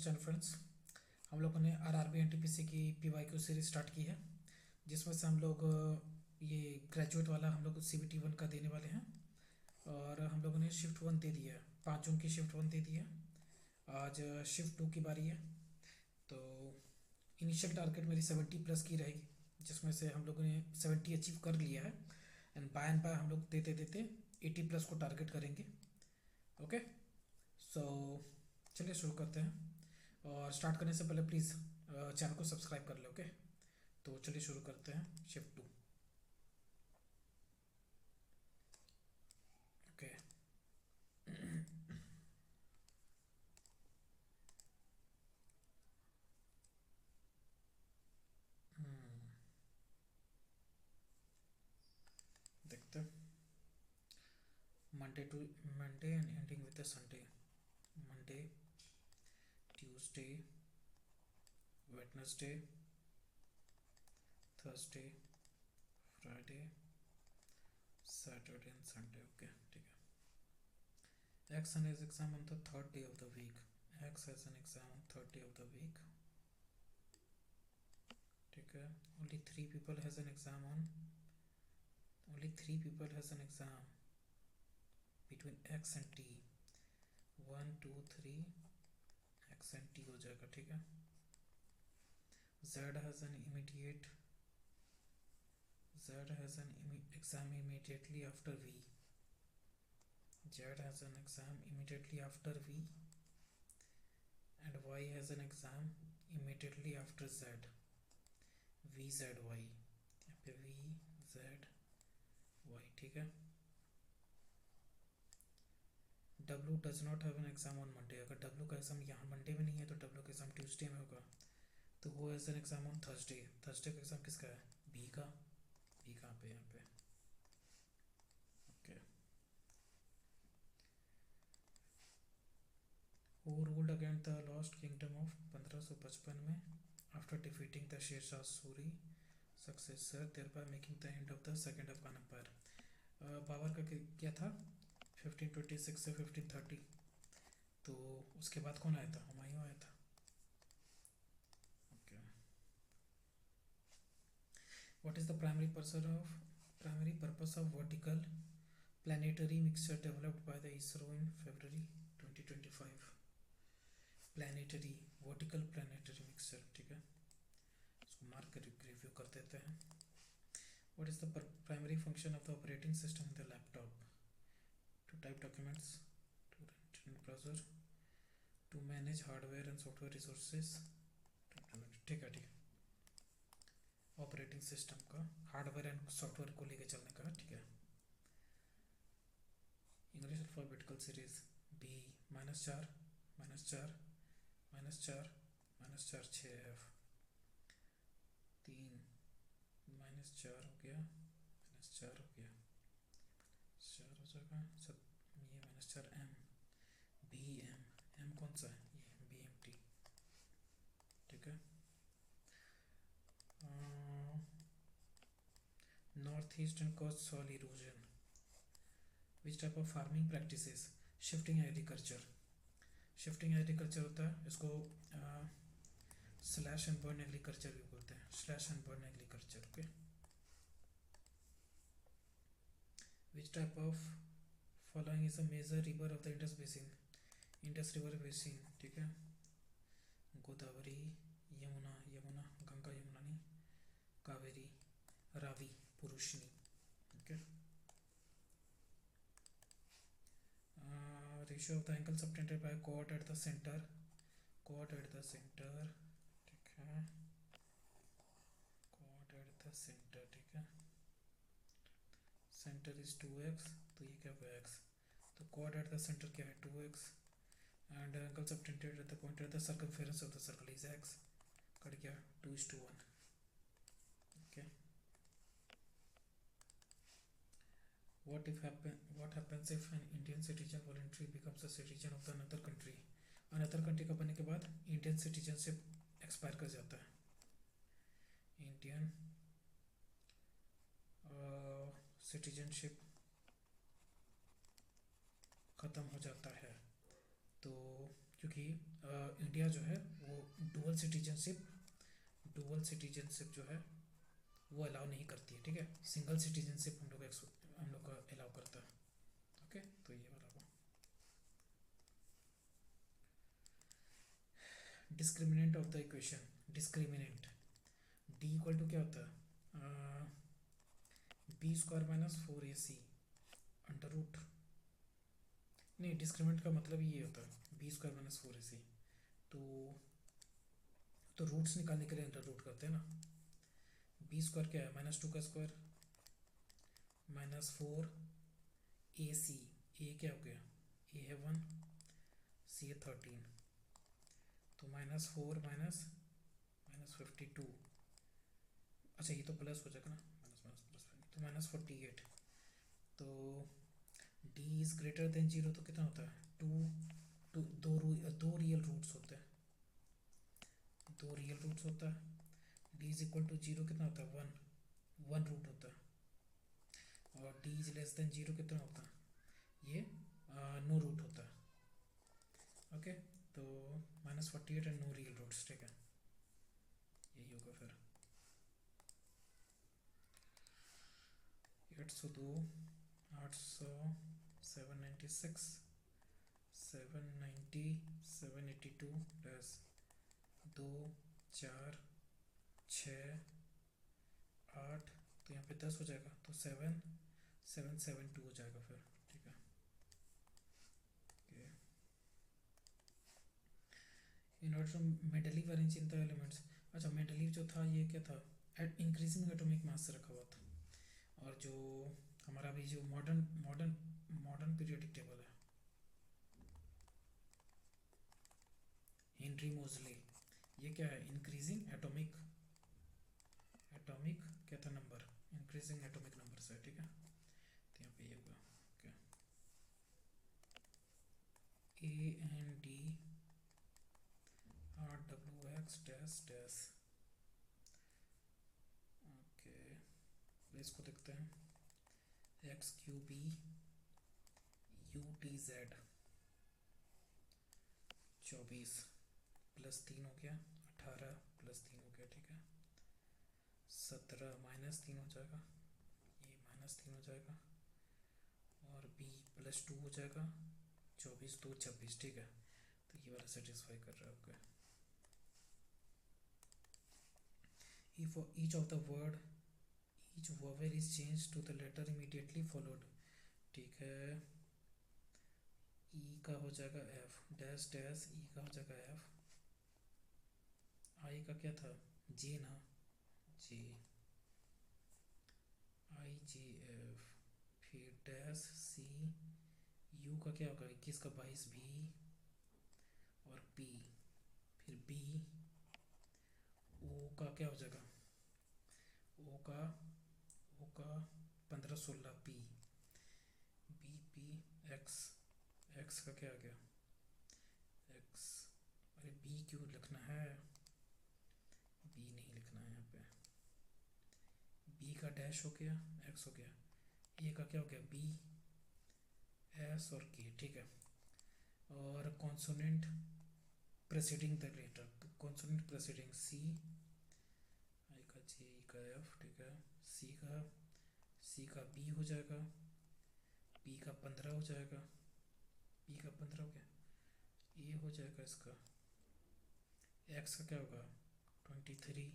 Channel friends. हम लोगों ने आरआरबी एनटीपीसी की पीवाईक्यू सीरीज स्टार्ट की है, जिसमें से हम लोग ये ग्रेजुएट वाला हम लोग CBT 1 का देने वाले हैं। और हम लोगों ने शिफ्ट 1 दे दी है, 5 जून की शिफ्ट 1 दे दी है। आज शिफ्ट 2 की बारी है। तो इनिशियल टारगेट मेरी 70+ की रहेगी, जिसमें से हम लोगों ने 70 अचीव कर लिया है। एंड बाय हम लोग देते देते 80+ को टारगेट करेंगे। ओके, सो चलिए शुरू करते हैं। और स्टार्ट करने से पहले प्लीज़ चैनल को सब्सक्राइब कर ले। ओके, तो चलिए शुरू करते हैं शिफ्ट 2। ओके, देखते हैं। Monday to Monday and ending with Sunday. Monday, Tuesday, Wednesday, Thursday, Friday, Saturday and Sunday. Okay, ठीक है। X has his exam on the third day of the week. X has an exam on third day of the week. ठीक है। Only three people has an exam on. Only three people has an exam between X and T. 1 2 3 X and T हो जाएगा। ठीक है। Z has an immediate. Z has an exam immediately after V. Z has an exam immediately after V, and Y has an exam immediately after Z. VZY, यहाँ पे VZY। ठीक है। W does not have an exam on Monday। अगर W का exam यहाँ Monday में नहीं है तो W का एग्जाम ट्यूसडे में होगा। तो वो has an exam on Thursday. Thursday का एग्जाम किसका है? B का। B कहाँ पे? यहाँ पे। Okay. Who ruled against the lost kingdom of 1555 में after defeating the Sher Shah Suri successor, thereby making the end of the second Afghan empire। Babar का क्या था? 1526 से 1530। तो उसके बाद कौन आया था? हुमायूं आया था। Okay. What is the primary purpose of vertical planetary mixture developed by the ISRO in February 2025। Planetary, vertical planetary mixture. ठीक है, इसको मार्क कर रिव्यू कर देते हैं। What is the primary function of the operating system in the laptop? To type documents, to run browser, to manage hardware and software resources. ठीक है, ठीक है। ऑपरेटिंग सिस्टम का हार्डवेयर एंड सॉफ्टवेयर को लेके चलने का। ठीक है। English alphabetical series B -4 -4 -4 -4 6F 3 -4 हो गया, -4 हो गया, 4 हो जाएगा सब। ये -4 M BM, M कौन सा है? ये BMT। ठीक है। North east and coast soil erosion. Which type of farming practices? Shifting agriculture. Shifting agriculture होता है, इसको स्लैश एंड बर्न एग्रीकल्चर भी बोलते हैं। Slash and burn agriculture. Okay. Which type of following is a major river of the Indus basin? Indus river basin. ठीक है। गोदावरी, यमुना, यमुना गंगा, यमुना नहीं, Kaveri, Ravi, Purushni. Okay. Ratio of the angle subtended by chord at the centre. Chord at the centre. ठीक है। Chord at the centre. ठीक है। Centre is 2x, तो ये क्या होगा? x। तो कॉर्ड एट द सेंटर क्या है? 2x। And angle subtended at the point at the circumference of the circle is x। Cut गया 2:1। Okay. what happens if an Indian citizen voluntarily becomes a citizen of the another country? Another country का बनने के बाद Indian citizenship expire कर जाता है। Indian citizenship खत्म हो जाता है। तो क्योंकि इंडिया जो है वो डुअल सिटीजनशिप जो है वो अलाउ नहीं करती है, ठीक है। सिंगल सिटीजनशिप हम लोग का अलाउ करता है। ओके, तो ये वाला हुआ। Discriminant of the equation, discriminant D equal to क्या होता है, b square minus 4ac under root, नहीं डिस्क्रिमिनेंट का मतलब ये होता है बी स्क्वायर माइनस 4ac। तो रूट्स निकालने के लिए अंडर रूट करते हैं ना। बी स्क्वायर क्या है, -2 का स्क्वायर -4ac, ए क्या हो गया, ए है 1, सी है 13, तो -4 -52, अच्छा ये तो प्लस हो जाएगा ना, माइनस माइनस प्लस, तो -48। तो डी इज़ ग्रेटर देन 0 तो कितना होता है, दो रियल रूट्स होते हैं, डी इज इक्वल टू 0 कितना होता है, वन रूट होता है। और डी इज लेस देन 0 कितना होता है, ये नो रूट होता है। ओके, तो -48 एंड नो रियल रूट्स, ठीक है, यही होगा फिर। 802, 800, 796, 790, 782 प्लस 2, 4, 6, 8, तो यहाँ पे 10 हो जाएगा, तो 7, 7, 7, 2 हो जाएगा फिर, ठीक है। In order to Mendeleev arrange in the elements, अच्छा मेंडलीव जो था ये क्या था, इंक्रीजिंग एटॉमिक मास से रखा हुआ था। और जो हमारा भी जो modern modern modern periodic table है, हेनरी मोजले, ये क्या है, इंक्रीजिंग एटॉमिक एटॉमिक क्या था नंबर, इंक्रीजिंग एटॉमिक नंबर से, ठीक है। तो यहाँ पे ये होगा, okay, A N D R W X dash dash, okay, इसको देखते हैं, X Q B U T Z 24 +3 हो गया, 18 +3 हो गया, ठीक है, 17 -3 हो जाएगा, ये -3 हो जाएगा, और बी +2 हो जाएगा, 24 2 26, ठीक है। तो ये वाला सेटिस्फाई कर रहा है, okay. If each of the word each vowel is change to the letter immediately followed, ठीक है, ई का हो जाएगा एफ डैश डैश, ई का हो जाएगा एफ, आई का क्या था, जे ना, जे, आई जे एफ, फिर डैश सी, यू का क्या होगा 21 का 22 भी, और पी, फिर बी, ओ का क्या हो जाएगा, ओ का 15 16 P, B P, X, X का क्या आ गया, एक्स, अरे बी क्यों लिखना है, बी नहीं लिखना है यहाँ पे, बी का डैश हो गया, एक्स हो गया, ए का क्या हो गया, बी, एस और के, ठीक है। और consonant preceding the letter, consonant preceding C, I का जे, ई का एफ, ठीक है, सी का बी हो जाएगा, बी का 15 हो जाएगा, बी का 15 हो गया, ए हो जाएगा इसका, एक्स का क्या होगा 23,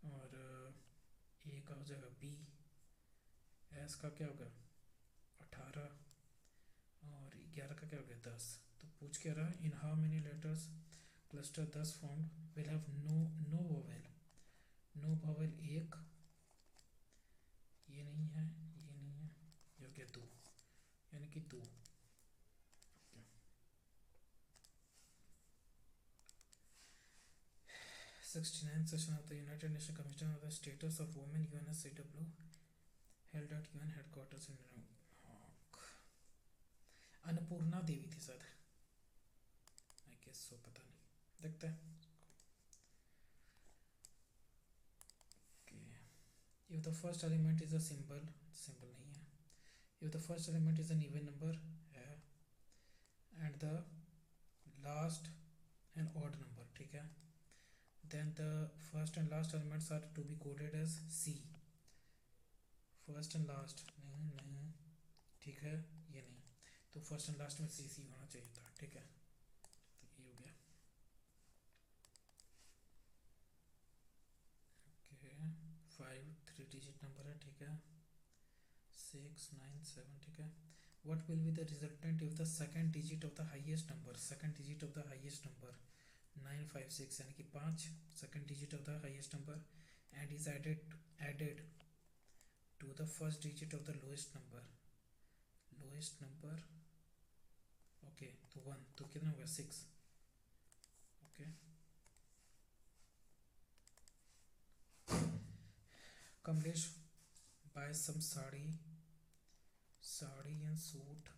और ए का हो जाएगा बी, एस का क्या होगा 18, और 11 का क्या हो गया 10। तो पूछ क्या रहा है, in how many letters cluster 10 form will have no vowel, no vowel एक, ये नहीं है, ये नहीं है, ये हो गया 2, यानी कि 2। 69th session of the United Nations Commission on the Status of Women UNSCW held at UN headquarters in New York। Annapurna देवी थी शायद, आई गेस सो, पता नहीं, देखते हैं। If the first element is a symbol नहीं है, if the first element is an even number है, and the last and odd number, ठीक है। Then the first and last elements are to be coded as C. First and last नहीं नहीं, ठीक है, ये नहीं, तो फर्स्ट एंड लास्ट में सी सी होना चाहिए था, ठीक है। तो ये हो गया। ओके, 5 3 डिजिट नंबर है, ठीक है। 6 9 7, ठीक है। What will be the resultant if the second digit of the highest number, second digit of the highest number 956 यानी कि 5 second digit of the highest number and is added to the first digit of the lowest number, okay, तो 1, तो कितना होगा 6, okay. Kamlesh buy some sari and suit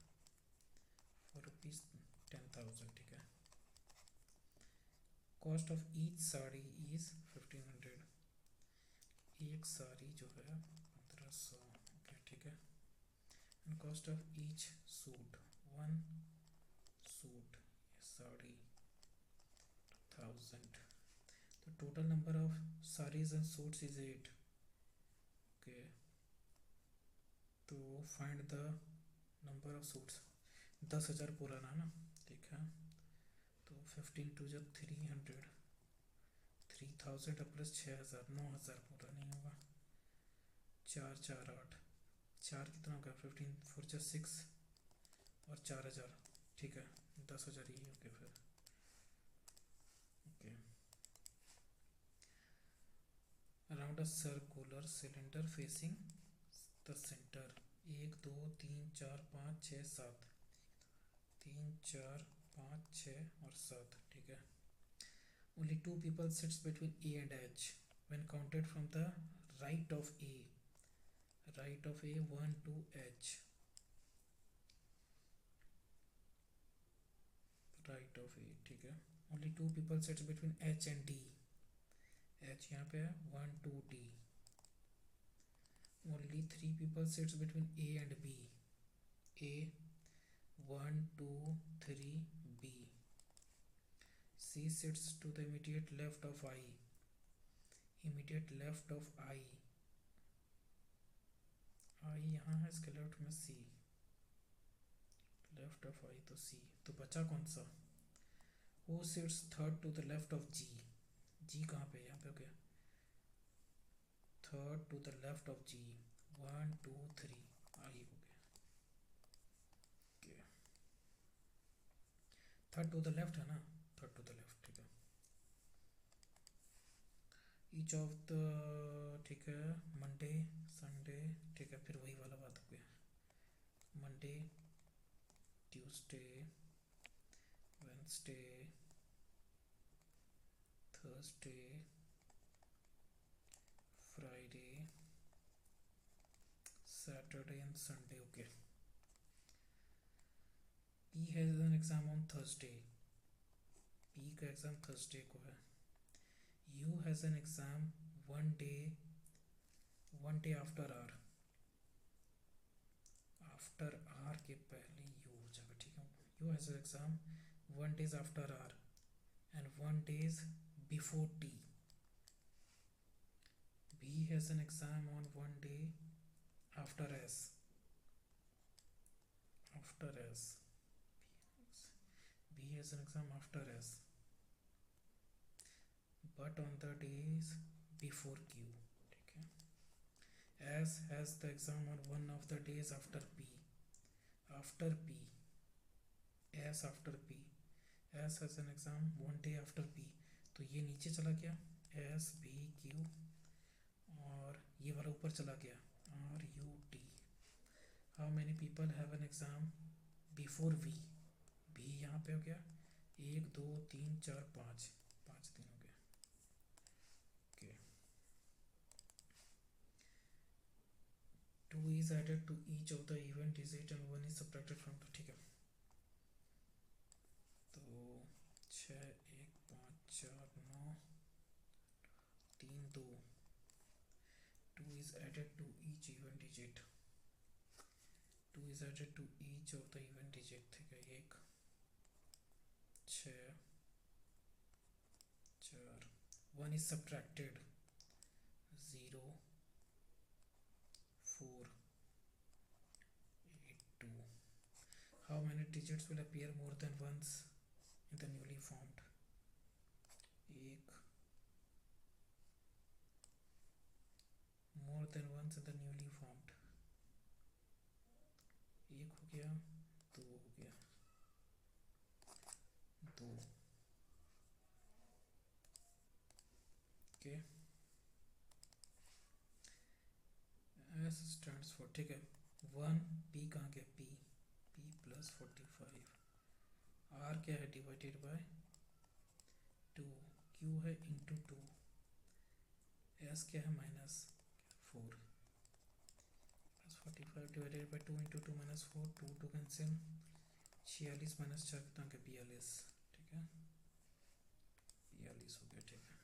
for rupees 10,000, ठीक है। Cost of each sari is 1500, एक साड़ी जो है 1500, ओके, ठीक है। And cost of each suit, one suit sari 1000, तो total number of saris and suits is 8, okay. तो find the number of suits, 10,000 पुराना ना, ठीक है। तो 15 टू जो 300, 3000 प्लस 6,000, 9,000 पूरा नहीं होगा। 4 4 8, 4 कितना होगा 15 4 जा 6 और 4,000, ठीक है। 10,000 ही ओके फिर, okay. Around a circular cylinder facing the centre, 1 2 3 4 5 6 7, 3 4 5 6 और 7, ठीक है। Only 2 people sits between A and H when counted from the right of A, 1 to H, right of A, ठीक है। Only 2 people sits between H and D, H यहाँ पे है, 1 2 D। Only 3 people sits between A and B, A 1 2 3 B। C sits to the immediate left of I, immediate left of I, I यहाँ है, इसके left में C, left of I तो C, तो बचा कौन सा? Who sits third to the left of G, G कहाँ पे, यहाँ पे हो गया, third to the left of G, 1 2 3 I हो गया, okay। Third to the left है ना, थर्ड टू द लेफ्ट, ठीक है। ईच ऑफ द, ठीक है, मंडे संडे, ठीक है, फिर वही वाला बात हो गया। Monday Tuesday Wednesday Thursday Friday Saturday and Sunday, okay. P has an exam on Thursday, P का एग्ज़ाम थर्सडे को है। U has an exam one day after R, after R के पहले U हो जाएगा, ठीक है। U has an exam 1 days after R and 1 days before T। B has an exam on 1 day after S, after S, B has an exam after S but on the days before Q, ठीक है। S has the exam on one of the days after P, after P, S after P, S has an exam 1 day after P, तो ये नीचे चला गया S B Q और ये वाला ऊपर चला गया R U T। How many people have an exam before V, V यहाँ पे हो गया 1 2 3 4 5, 5 दिन हो गया, okay. 2 is added to each of the event digit and 1 is subtracted from the, ठीक है। तो 6 1 5 4 9 3 2, 2 is added to each event digit, 2 is added to each of the event digit, ठीक है। 1 6 6 4 1 is subtracted 0 4 8 2. How many digits will appear more than once in the newly formed? एक, more than once in the newly formed. एक हो गया, दो हो गया, दो. Okay. S stands for, ठीक है, 1 P कहाँ गया, P प्लस 45. R क्या है, डिवाइडेड बाय 2. Q है इंटू 2. S क्या है, minus 4 plus 45 divided by 2 into 2 minus 4. 2 2 cancel, 46 minus 4 कितना के 42. ठीक है, 42 हो गया. ठीक है.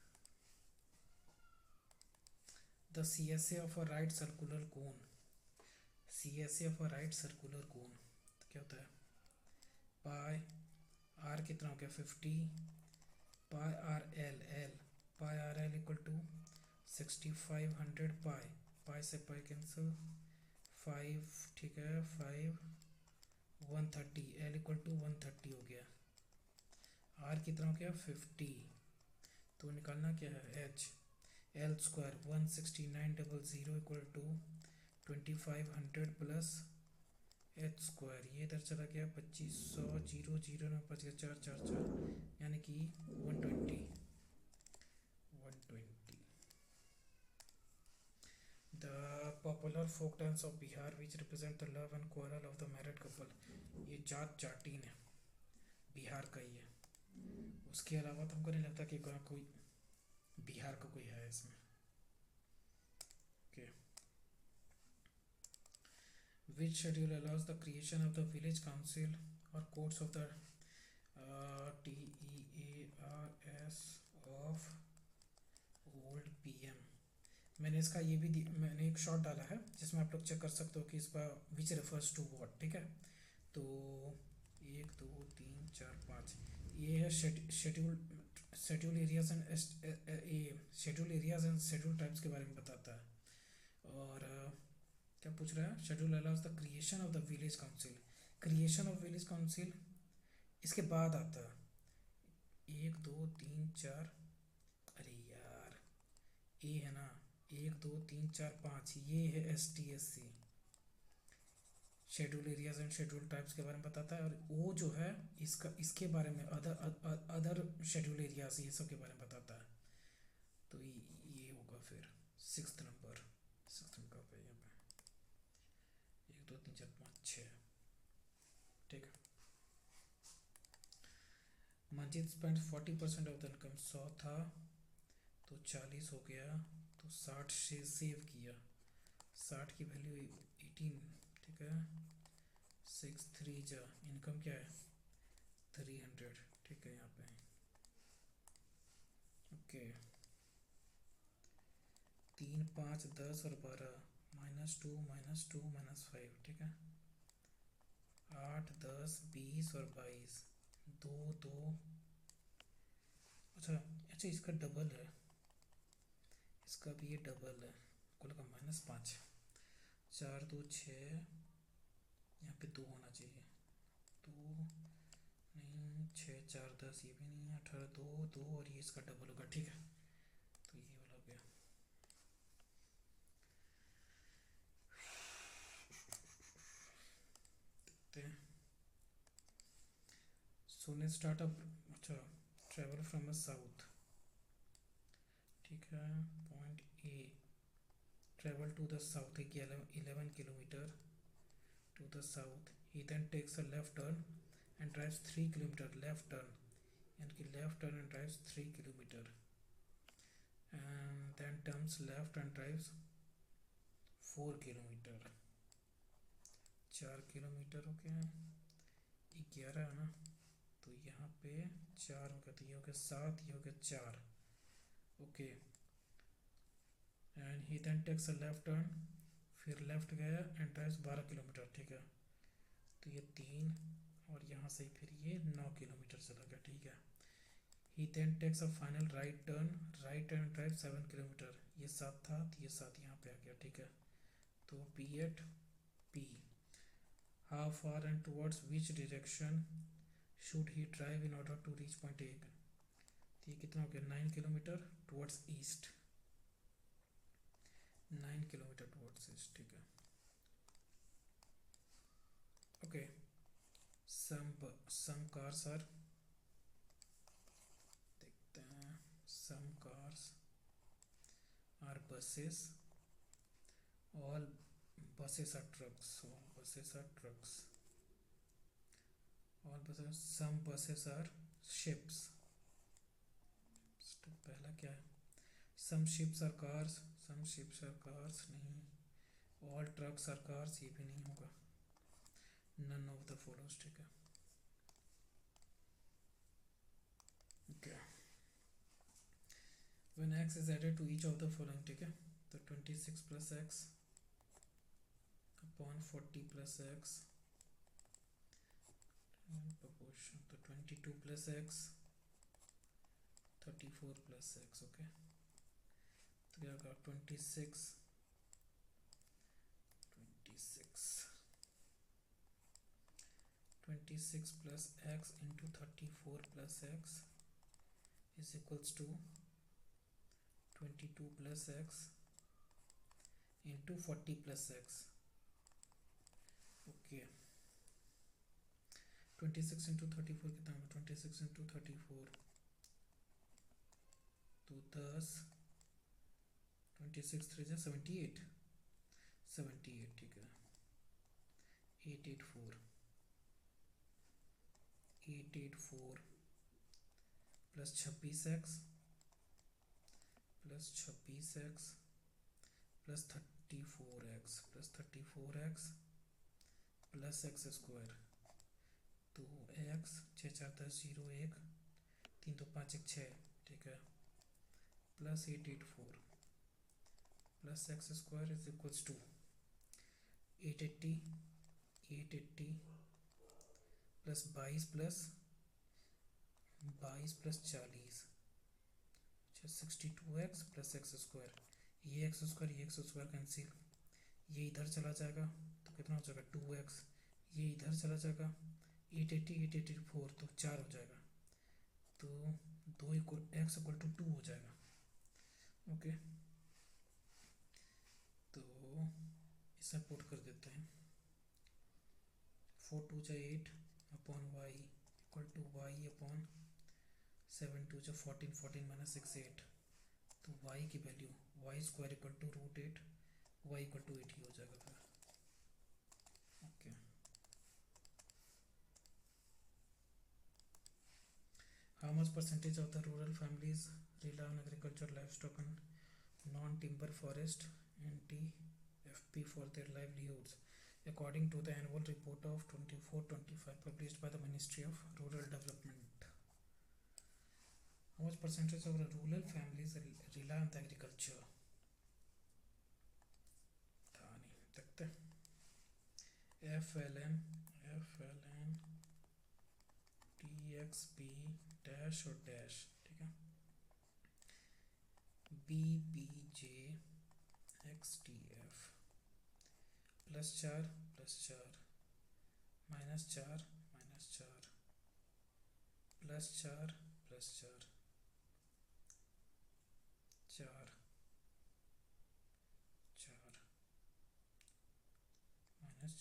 The CSA of a right circular cone. CSA of a right circular cone तो क्या होता है, पाई आर कितना हो गया 50, pi R L L, pi R L equal to 6500 pi, pi से पाई कैंसिल 5. ठीक है, 5 130, एल इक्वल टू 130 हो गया. आर कितना हो गया 50, तो निकालना क्या है H, L square 16900 equal to 2500 plus H square. ये इधर चला गया 2500, 0 0 में बच गया 4 4 4, यानी कि 120. The popular folk dance of Bihar which represent the love and quarrel of the married couple. ये जाट जाटीन है, बिहार का ही है. उसके अलावा तो हमको नहीं लगता कि कोई बिहार का कोई है इसमें. Okay. Which schedule allows the creation of the village council or courts of the TEARS of old PM. मैंने इसका ये भी मैंने एक शॉट डाला है जिसमें आप लोग चेक कर सकते हो कि इसका विच रेफर्स टू व्हाट. ठीक है, तो 1 2 3 4 5 ये है schedule areas and schedule types के बारे में बताता है. और क्या पूछ रहा है, schedule allows the creation of the village council. Creation of village council इसके बाद आता है 1 2 3 4, अरे यार ए है ना, 1 2 3 4 5, ये है STSC, schedule areas and schedule types के बारे में बताता है. और वो जो है इसके बारे में अदर शेड्यूल एरियाज ये सब के बारे में बताता है. तो ये होगा फिर 6th नंबर. 6th नंबर पे यहाँ पे 1 2 3 4 5 6. ठीक है. Manjit spend 40% of the income. 100 था तो 40 हो गया, तो 60 से सेव किया. 60 की वैल्यू 18. ठीक है, 6 3 जा, इनकम क्या है 300. ठीक है, यहाँ पे ओके. 3 5 10 और 12, -2 -2 -5. ठीक है, 8 10 20 और 22, 2 2. अच्छा अच्छा, इसका डबल है, इसका भी ये डबल है, कुल का -5. 4 2 6, यहाँ पे 2 होना चाहिए, 2 नहीं, 6 4 10, ये भी नहीं है, 18 2 2, और ये इसका डबल होगा. ठीक है, तो ये वाला हो गया. देखते हैं. सोने स्टार्टअप, अच्छा, ट्रेवल फ्रॉम अ साउथ. ठीक है, point A, travel to the south, 11 kilometer to the south. He then takes a left turn and drives 3 kilometer. Left turn, यानी कि left turn and drives 3 kilometer, and then turns left and drives 4 kilometer. 4 kilometre हो गया, 11 है ना, तो यहाँ पे 4 हो गया, तो ये हो गया 7, ये हो गया 4. Okay. And he then takes a left turn, फिर लेफ्ट गया एंड ड्राइव्स 12 किलोमीटर. ठीक है, तो ये 3 और यहाँ से फिर ये 9 किलोमीटर चला गया, ठीक है। He then takes a final right turn drive 7 kilometre, ये 7 था तो ये 7 यहाँ पे आ गया, ठीक है। तो B at P, how far and towards which direction should he drive in order to reach point A. तो ये कितना हो गया, 9 kilometer towards east, 9 kilometer towards east, ठीक है। ओके, some cars are, देखते हैं, some cars are buses, all buses are trucks, all buses are trucks, all buses, some buses are ships, तो पहला क्या है, some ships are cars, some ships are cars नहीं, all trucks are cars ये भी नहीं होगा, none of the follows, ठीक है। Okay. When x is added to each of the following, ठीक है, तो 26 plus x upon 40 plus x proportion, तो 22 plus x 34 plus x, okay. तो क्या होगा 26 plus x into 34 plus x is equals to 22 plus x into 40 plus x, okay. 26 into 34 कितना होगा, 26 into 34 तो 10, 26 3 78, 78, ठीक है। 884 plus 26x plus 26x plus 34x plus 34x plus x square, तो x 6 4 10 0 1 3 2 5 1 6, ठीक है, plus 884 plus x square is equals to 880 plus 22 plus 40, 62x plus x square, ये x square cancel, ये इधर चला जाएगा तो कितना हो जाएगा 2x, ये इधर चला जाएगा 880 884 तो 4 हो जाएगा, तो 2 इक्वल एक्स इक्वल टू 2 हो जाएगा, ओके। तो इसे पुट कर देते हैं, 4 2 जा 8 upon y equal to y upon 7 2 जा 14 14 माइनस 6 8, तो y की value Y square equal to √8, Y equal to 8 ही हो जाएगा फिर, okay. How much percentage of the rural families rely on agriculture livestock and non timber forest NTFP for their livelihoods according to the annual report of 24-25 published by the Ministry of Rural Development. How much percentage of the rural families rely on the agriculture? था नहीं, देखते FLN TXP dash और dash, ठीक है, BPJ XTF plus 4 minus 4 plus 4 4 4 minus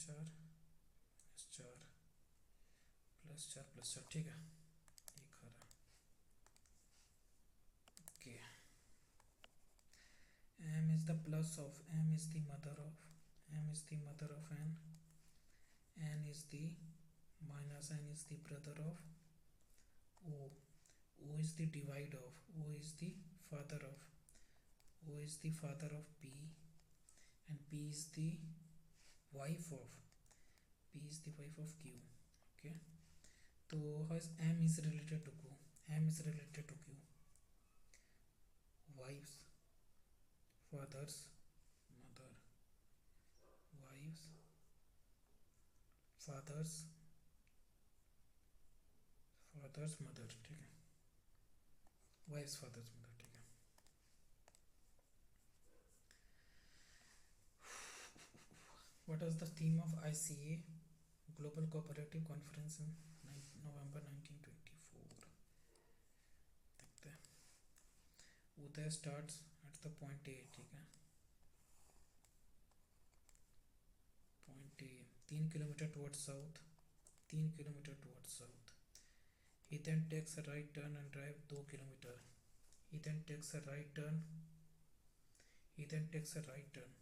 4 plus 4, ठीक है, ये खरा, okay. M is the plus of, M is the mother of n, n is the minus, n is the brother of O is the divide of, O is the father of P, and P is the wife of Q, okay। तो how is M is related to Q, M is related to Q, wives, fathers, mother, wives, fathers, fathers mother, ठीक है, wives fathers mother, ठीक है। What is the theme of ICA global cooperative conference in November 1924? देखते हैं। Uday starts at the point A, ठीक है, point A 3 kilometre towards south, 3 kilometre towards south. He then takes a right turn and drive 2 kilometer. He then takes a right turn. He then takes a right turn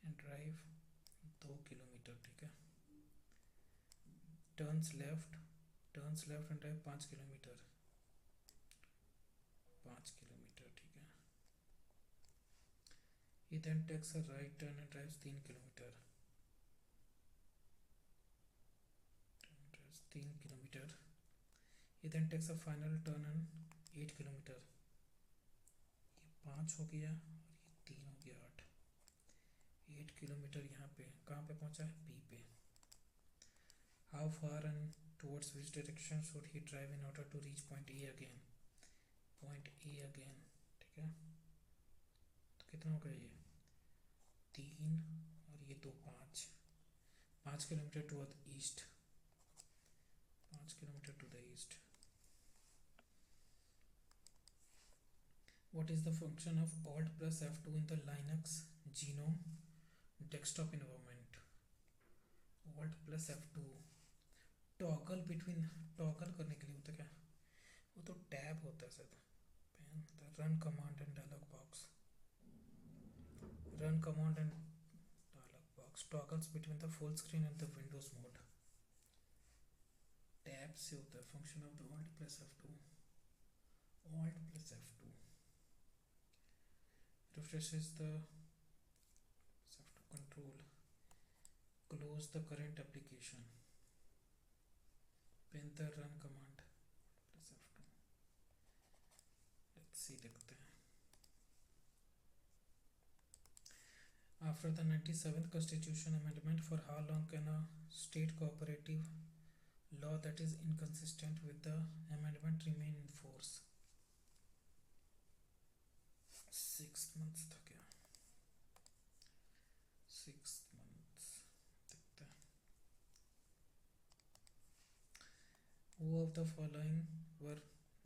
and drive 2 kilometer, ठीक है। Turns left and drive 5 kilometre, 5 kilometre, ठीक है। He then takes a right turn and drives 3 kilometre, 3 kilometre. He then takes a final turn and 8 kilometre. ये 5 हो गया और ये 3 हो गया, 8। 8 किलोमीटर यहाँ पे कहाँ पे पहुँचा है? बी पे। How far and towards which direction should he drive in order to reach point A again? Point A again, ठीक है। तो कितना हो गया ये? 3 और ये 2, 5। 5 kilometre to the east, 5 kilometre to the east. What is the function of Alt plus F2 in the Linux genome desktop environment? Alt plus F2 toggle between, toggle करने के लिए होता है क्या? वो तो टैब होता है sir. Pen the run command and dialog box, run command and dialog box toggles between the full screen and the windows mode. Tab से होता है function of the Alt plus F2, Alt plus F2 refreshes the F2 control, close the current application, pin the run command plus F2। let's see, देखते हैं। After the 97th Constitution Amendment, for how long can a state cooperative law that is inconsistent with the amendment remain in force? 6 months था क्या? 6 months, देखते हैं। Who of the following were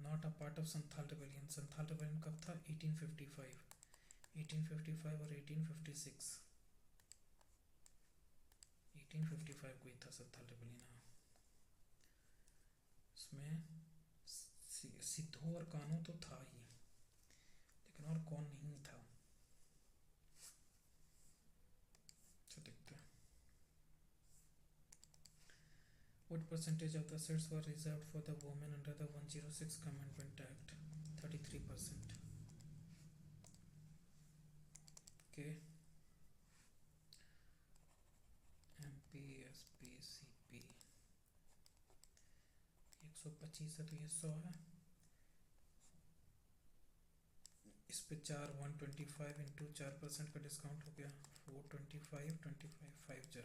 not a part of Santhal rebellion? Santhal rebellion कब था? 1855, 1855 और 1856। 1855 को ही था Santhal rebellion। हाँ, इसमें सिद्धू और कानू तो था ही, लेकिन और कौन नहीं था? अच्छा, देखते हैं। What percentage of the seats were reserved for the women under the 106 Amendment Act? 33%. Okay. MP, SP, CP 125 है, तो ये 100 है। इस पे 125 इंटू 4% का डिस्काउंट हो गया, 425, 25, 5 जा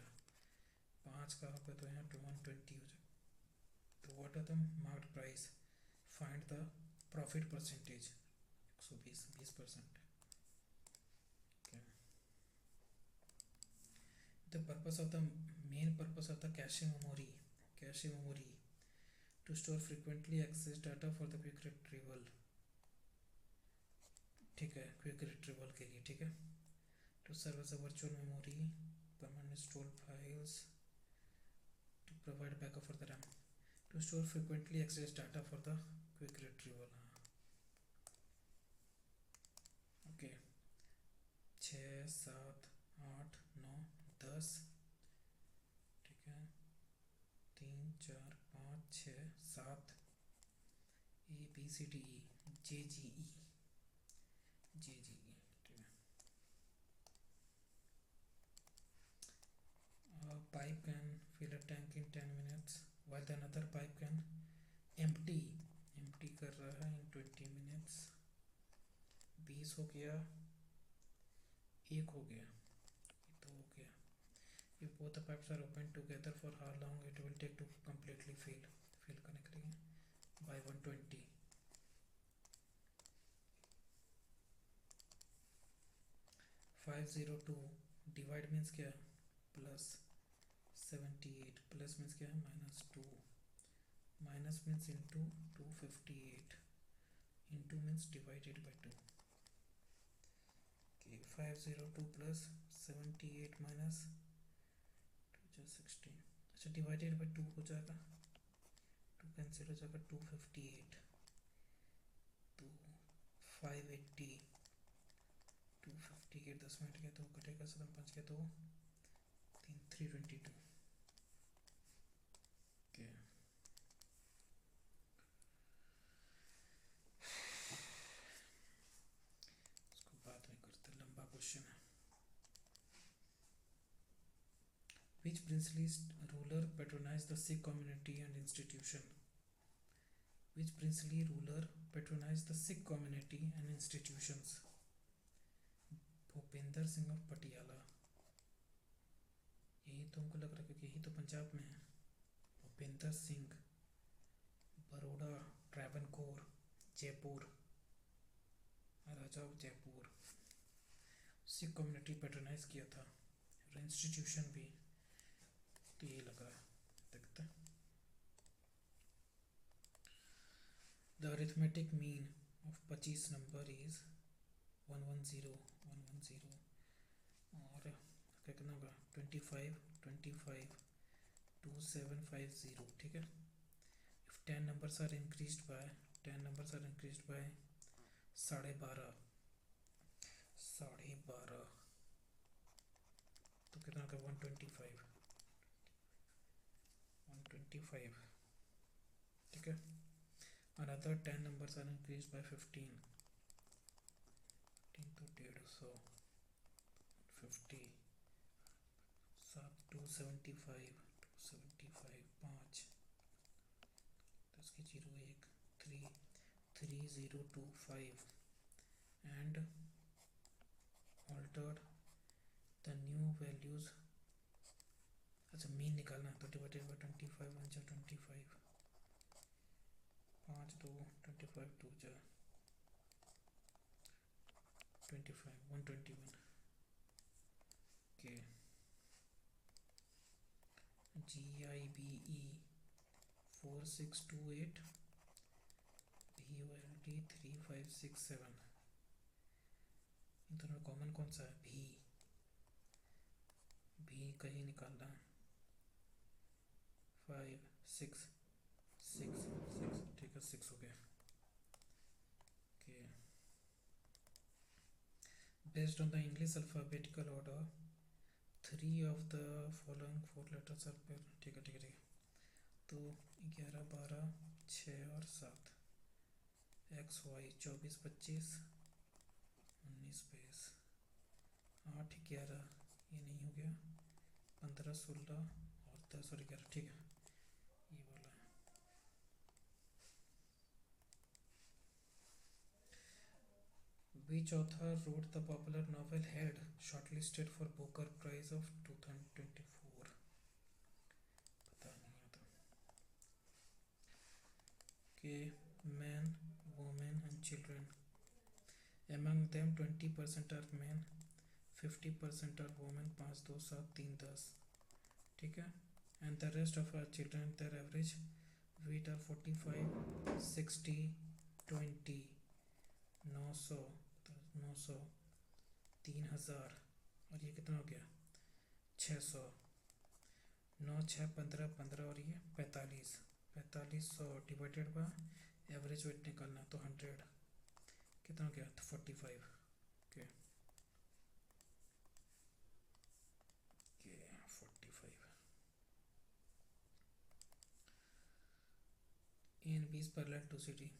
5 का होगा, तो यहाँ 120 हो जाए। तो what are the marked price? Find the profit percentage. 120, 20%। The purpose of the main purpose of the cache memory to store frequently accessed data for the quick retrieval, ठीक है, क्विक रिट्रीवल के लिए, ठीक है। To serve as a virtual memory, permanent stored files, to provide backup for the RAM, to store frequently accessed data for the quick retrieval। हाँ, okay. 6, 7, 8, 9, 10, ठीक है। 3, 4, 5, 6, 7, ABCDE, JGE, ठीक है। A pipe can fill a tank in 10 minutes while the another pipe can empty कर रहा है in 20 minutes। 20 हो गया, 1 हो गया, 2 हो गया। If both the pipes are open together, for how long it will take to completely fill करेंगे। करेंगे बाई 120। 502 डिवाइड मीन्स क्या है प्लस 78, प्लस मीन्स क्या है -2, minus means into 258, into means divided by 2। 502 plus 78 minus 2 16, अच्छा divided by 2 हो जाएगा, 2 cancel हो जाएगा, 258, तो 580, 258 10 मिनट गया तो कटेगा 7 5 गया तो 322। ओके, इसको बाद में करते, लंबा क्वेश्चन है। Which princely ruler patronized the Sikh community and institution? Which princely ruler patronized the Sikh community and institutions? Bhupendra Singh of Patiala, यही तो हमको लग रहा है क्योंकि यही तो पंजाब में है। Bhupendra Singh, Baroda, Travancore, Jaipur, raja of Jaipur, Sikh community patronise किया था और इंस्टीट्यूशन भी, तो ये लग रहा है, देखते हैं। The arithmetic mean of 25 number is 110 110, और कितना होगा 25 25 2750, ठीक है। If 10 numbers are increased by 10 numbers are increased by 12.5 तो कितना होगा 125 125, ठीक है। Another 10 numbers are increased by 15 15 तो 150 50 275 5 10 की 0 1 3 3025 and altered the new values। अच्छा मीन निकालना है तो डिवाइडेड बाई 25 1 जा 25, 5 2 25 2 जा 25 121 के GIBE 4628 BOLD 3567, इन दोनों में कॉमन कौन सा है? भी कहीं निकालना है 5 6 6 6, ठीक है 6 हो गया। Okay, based on the English alphabetical order 3 of the following 4 letters are pair, ठीक है ठीक है ठीक है। तो 11 12 6 और 7, XY 24 25 19 20 8 11, ये नहीं हो गया, 15 16 और 10 और 11, ठीक है ये वाला है। Which author wrote the popular novel Head, shortlisted for Booker Prize of 2024? पता नहीं आता। Okay, men, women and children. Among them 20% are men, 50% are women, 5 2 7 3 10, ठीक है। And the rest of our children, their average weight are 45 60 20 900 900 3000, और ये कितना हो गया 600, 9 6 15 15 और ये 45 4500 डिवाइडेड बाय एवरेज वेट निकालना तो 100, कितना हो गया 45। Okay okay 45। A and B is parallel to C D,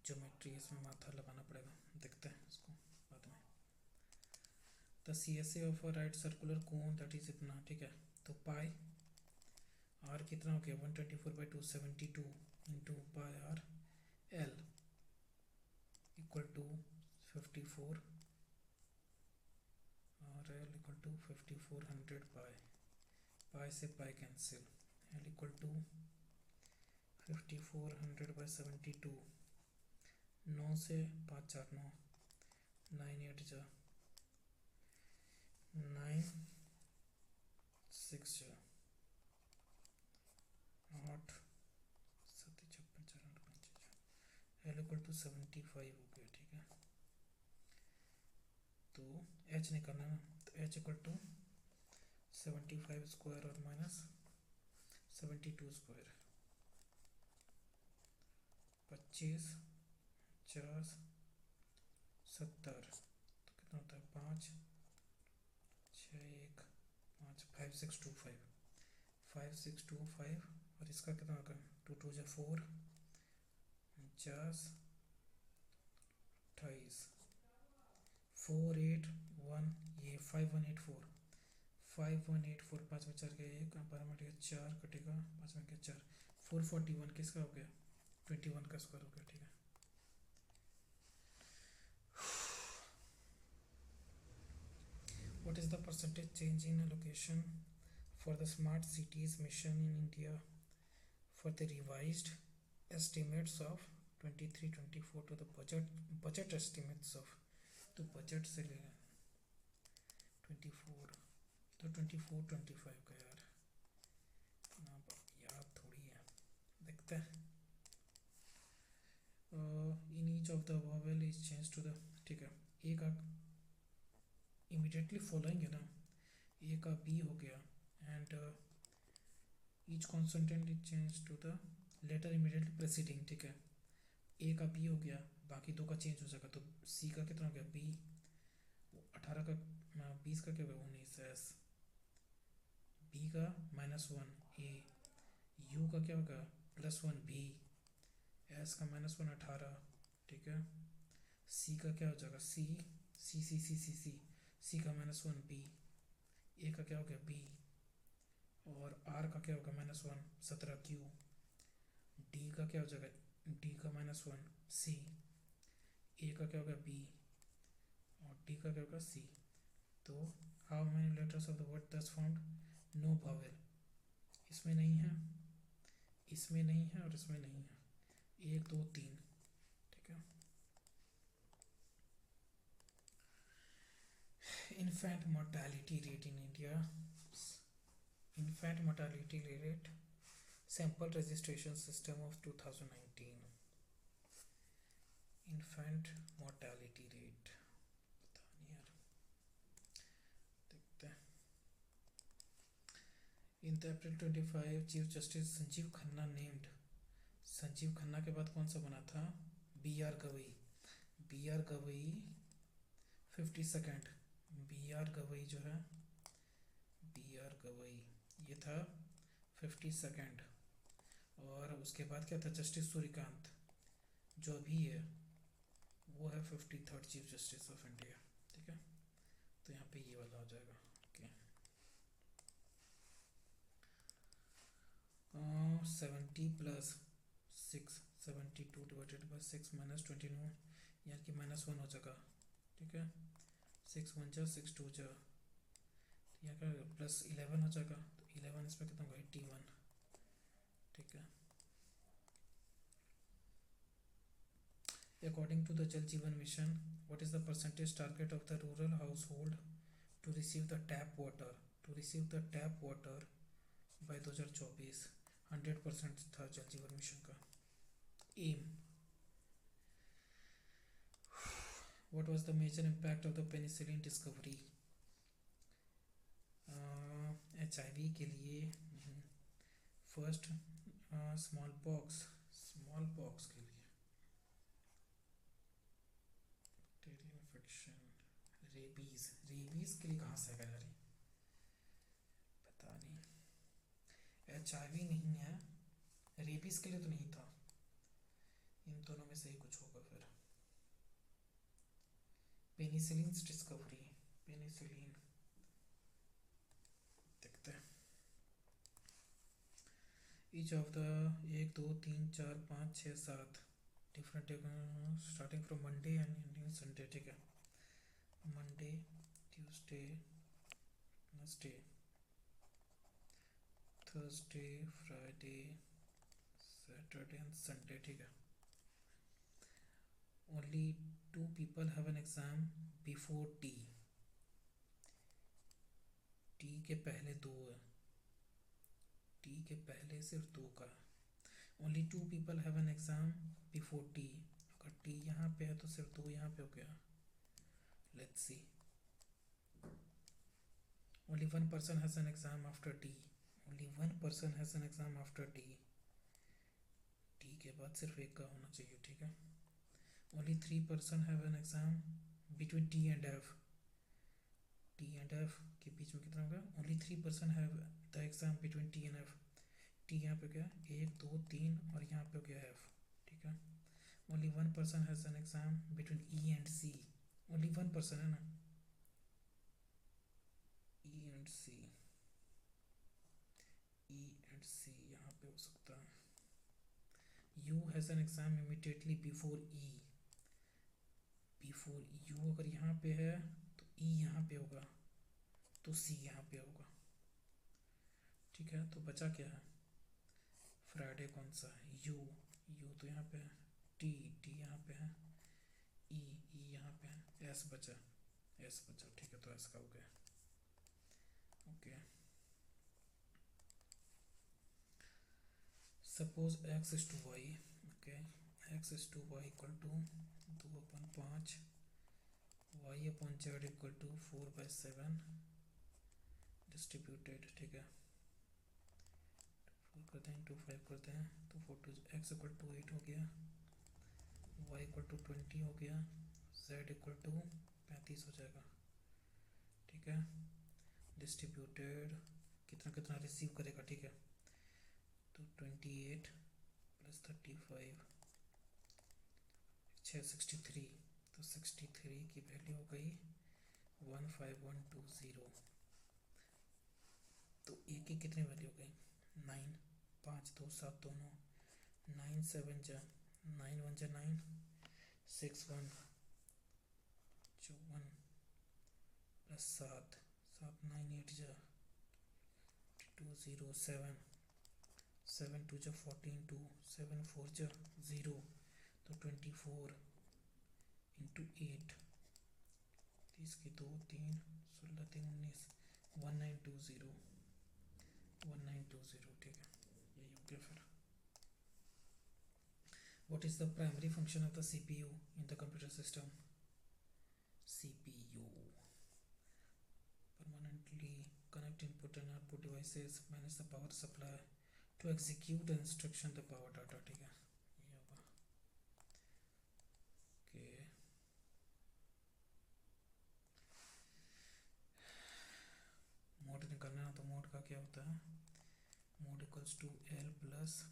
geometry इसमें माथा लगाना पड़ेगा, देखते हैं इसको बाद में। The CSA of a right circular cone that is इतना, ठीक है। तो पाई आर कितना हो गया 124/272 into pi R L equal to 54 और L equal to 5400 pi, pi से pi cancel, L equal to 5400/72, 9 से 5 4 9, 9 8 जा 9 6 जा 8 7 56 4 8 5 6 L इक्वल टू 75 हो गया। ठीक है, तो H निकालना ना, तो H इक्वल टू 75 स्क्वायर और माइनस 72 स्क्वायर, 25 50 70, तो कितना होता है 5 6 1 5 5625, 5625 और इसका कितना होगा 2 2 जा 4 50 28 4 8 1, ये 5184, 5184, 5 में 4 गया 1, 12 में गया 4 कटेगा, 5 में गया 4, 441 किसका हो गया 21 का स्क्वायर हो गया। ठीक है, what is the percentage change in allocation for the smart cities mission in India for the revised estimates of 23-24 to the budget estimates of, तो बजट से लेगा 24, तो 24-25 का यार ना याद थोड़ी है, देखते हैं। In each of the vowel is change to the, ठीक है, ए का इमीडिएटली फॉलोइंग है ना, ए का बी हो गया and each consonant is change to the letter immediately preceding. ठीक है, ए का बी हो गया, बाकी दो का चेंज हो जाएगा, तो सी का कितना हो गया बी, 18 का 20 का क्या होगा 19 एस, बी का -1 ए, यू का क्या होगा +1 बी, एस का -1 18। ठीक है, सी का क्या हो जाएगा सी सी सी सी सी सी सी का -1 बी, ए का क्या हो गया बी, और आर का क्या होगा -1 17 क्यू, डी का क्या हो जाएगा डी का -1 सी, ए का क्या होगा बी और डी का क्या होगा सी। तो how many letters of the word दस फाउंड, नो वावेल, इसमें नहीं है, इसमें नहीं है और इसमें नहीं है, 1 2 3। ठीक है, infant mortality rate in India, infant mortality rate sample registration system of 2019, infant mortality rate पता नहीं यार, देखते हैं। In the April 25 chief justice Sanjiv Khanna named, Sanjiv Khanna के बाद कौन सा बना था B R Gavai, B R Gavai 52nd, B R Gavai जो है बी आर गवई ये था 52nd, और उसके बाद क्या था जस्टिस सूर्यकांत जो अभी है वो है 53rd chief justice of India. ठीक है, तो यहाँ पे ये वाला हो जाएगा। ओके, 70 + 6 72 डिवाइडेड बाई 6 -29 यानी कि -1 हो जाएगा। ठीक है, 6 1 जा 6 2 जा, यहाँ का +11 हो जाएगा, तो 11 इसमें कितना होगा 81। ठीक है, according to the Jal Jeevan Mission, what is the percentage target of the rural household to receive the tap water, to receive the tap water by 2024? 100% था जल जीवन मिशन का M. what was the major impact of the penicillin discovery? HIV के लिए first, small pox के लिए, infection, rabies के लिए कहाँ से आएगा यार, पता नहीं। HIV नहीं है, रेबीज के लिए तो नहीं था, इन दोनों में से ही कुछ होगा फिर। पेनिसिलिन डिस्कवरी, पेनिसिलिन देखते हैं। Each of the 1 2 3 4 5 6 7 different starting from Monday and ending Sunday. ठीक है, Monday Tuesday Wednesday Thursday Friday Saturday and Sunday, ठीक है। Only 2 people have an exam before T. T के पहले 2 है, टी के पहले सिर्फ 2 का है। Only 2 people have an exam before T. अगर टी यहाँ पे है तो सिर्फ 2 यहाँ पे हो गया। Let's see. Only 1 person has an exam after T. Only 1 person has an exam after T. T के बाद सिर्फ एक का होना चाहिए, ठीक है। Only 3 person have an exam between T and F. T and F के बीच में कितना होगा? Only 3 person have the exam between T and F. T यहाँ पे क्या है? 1 2 3 और यहाँ पे हो गया एफ, ठीक है। Only 1 person has an exam between E and C. Only 1 person है ना, ई एंड सी, ई एंड सी यहाँ पे हो सकता है। You has an exam immediately before E. Before you अगर यहाँ पे है तो ई यहाँ पे होगा, तो सी यहाँ पे होगा, ठीक है। तो बचा क्या है? फ्राइडे कौन सा है? यू। यू तो यहाँ पे है। टी, टी यहाँ पे है। ई, ई यहाँ पे है। एस बचा, एस बचा, ठीक है। तो एस का हो गया, okay. Suppose X is to Y, okay. X is to Y equal to 2/5, Y upon Z equal to 4/7 distributed, ठीक है। 4 करते हैं इंटू 5 करते हैं तो 4 एक्स इक्वल टू 8 हो गया, वाई इक्वल टू 20 हो गया, जेड इक्वल टू 35 हो जाएगा, ठीक है। डिस्ट्रीब्यूटेड कितना कितना रिसीव करेगा, ठीक है। तो 28 + 35 6 63, तो 63 की वैल्यू हो गई 15120। तो ए की कितनी वैल्यू हो गई? 9, 5 2 7 दोनों, 9 7 जा 9 1 जा 9, 6 1 54 + 7 7 9 8 जा 2 0 7 7 2 जा 14 2 7 4 जा 0, तो 24 इंटू 8, 30 की 2 3 16 3 19 1920 1920, ठीक है। यही हो गया फिर। What is the primary function of the CPU in the computer system? CPU permanently connect input and output devices, manage the power supply to execute the instruction, the power data, ठीक है। ये होगा, ओके। मोड निकालना है तो mode का क्या होता है? Mode equals to L plus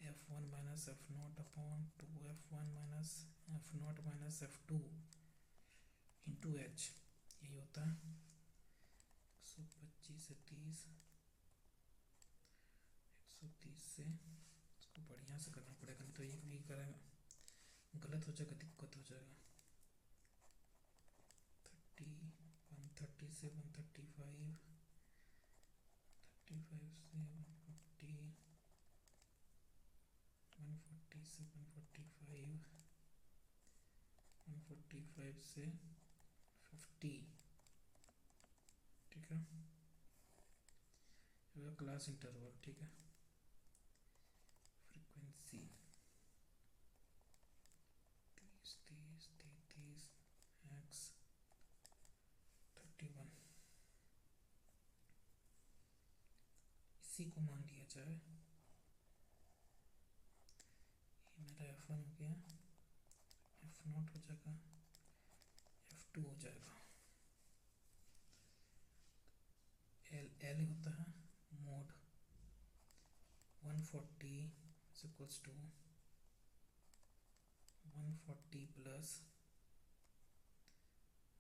F1 minus F0 upon 2F1 minus F0 minus F2 into H। यही होता है 125 से 30, 130 से, इसको बढ़िया से करना पड़ेगा, नहीं तो एक भी करेगा गलत हो जाएगा, दिक्कत हो जाएगा। 30 130 से 135, 35 से 140, 140 से 145, 145 से 50, ठीक है। क्लास इंटरवल, ठीक है। फ्रीक्वेंसी 30 30 33 x 31, इसी को मान लिया जाए। ये मेरा F1 हो गया, F0 हो जाएगा, F2 हो जाएगा। L होता है mode 140 equals to 140 plus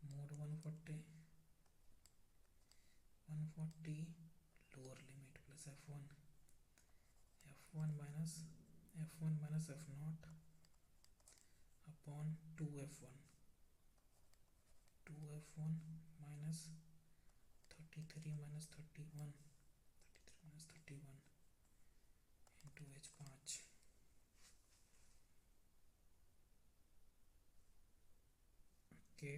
mode 140 lower limit plus F1 minus F0 upon 2F1 minus 33 minus 31 into H 5, okay,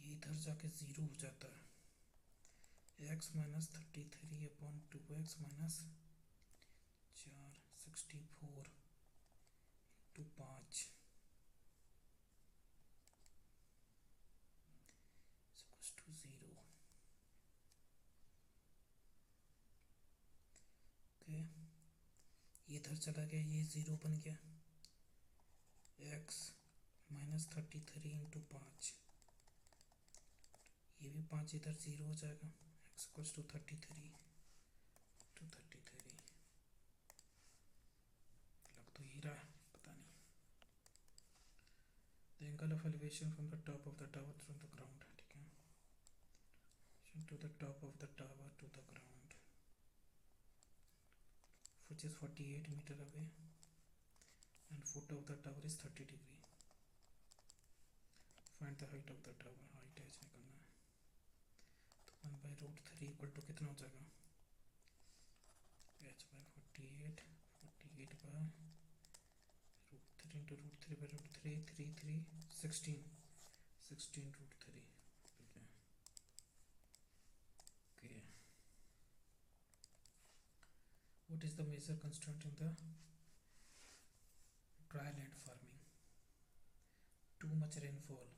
ये इधर जाके ज़ीरो हो जाता है। X minus 33 upon 2x minus 464 two 5 two 0। Okay, ये इधर चला गया, ये 0 बन गया। एक्स माइनस 33 इंटू 5, ये भी 5 इधर 0 हो जाएगा। एक्स इक्वल्स टू 33 लग तो यही रहा है, पता नहीं। The angle of elevation from the top of the tower to the ground, ठीक है, to the top of the tower to the ground which is 48 meter away and foot of the tower is 30 degree. Find the height of the tower, height h निकालना है। तो 1/√3 equal to कितना हो जाएगा, h by 48 by √3 into √3 by √3 3 16 16√3, ठीक है। Okay, what is the major constraint in the dry land farming? Too much rainfall,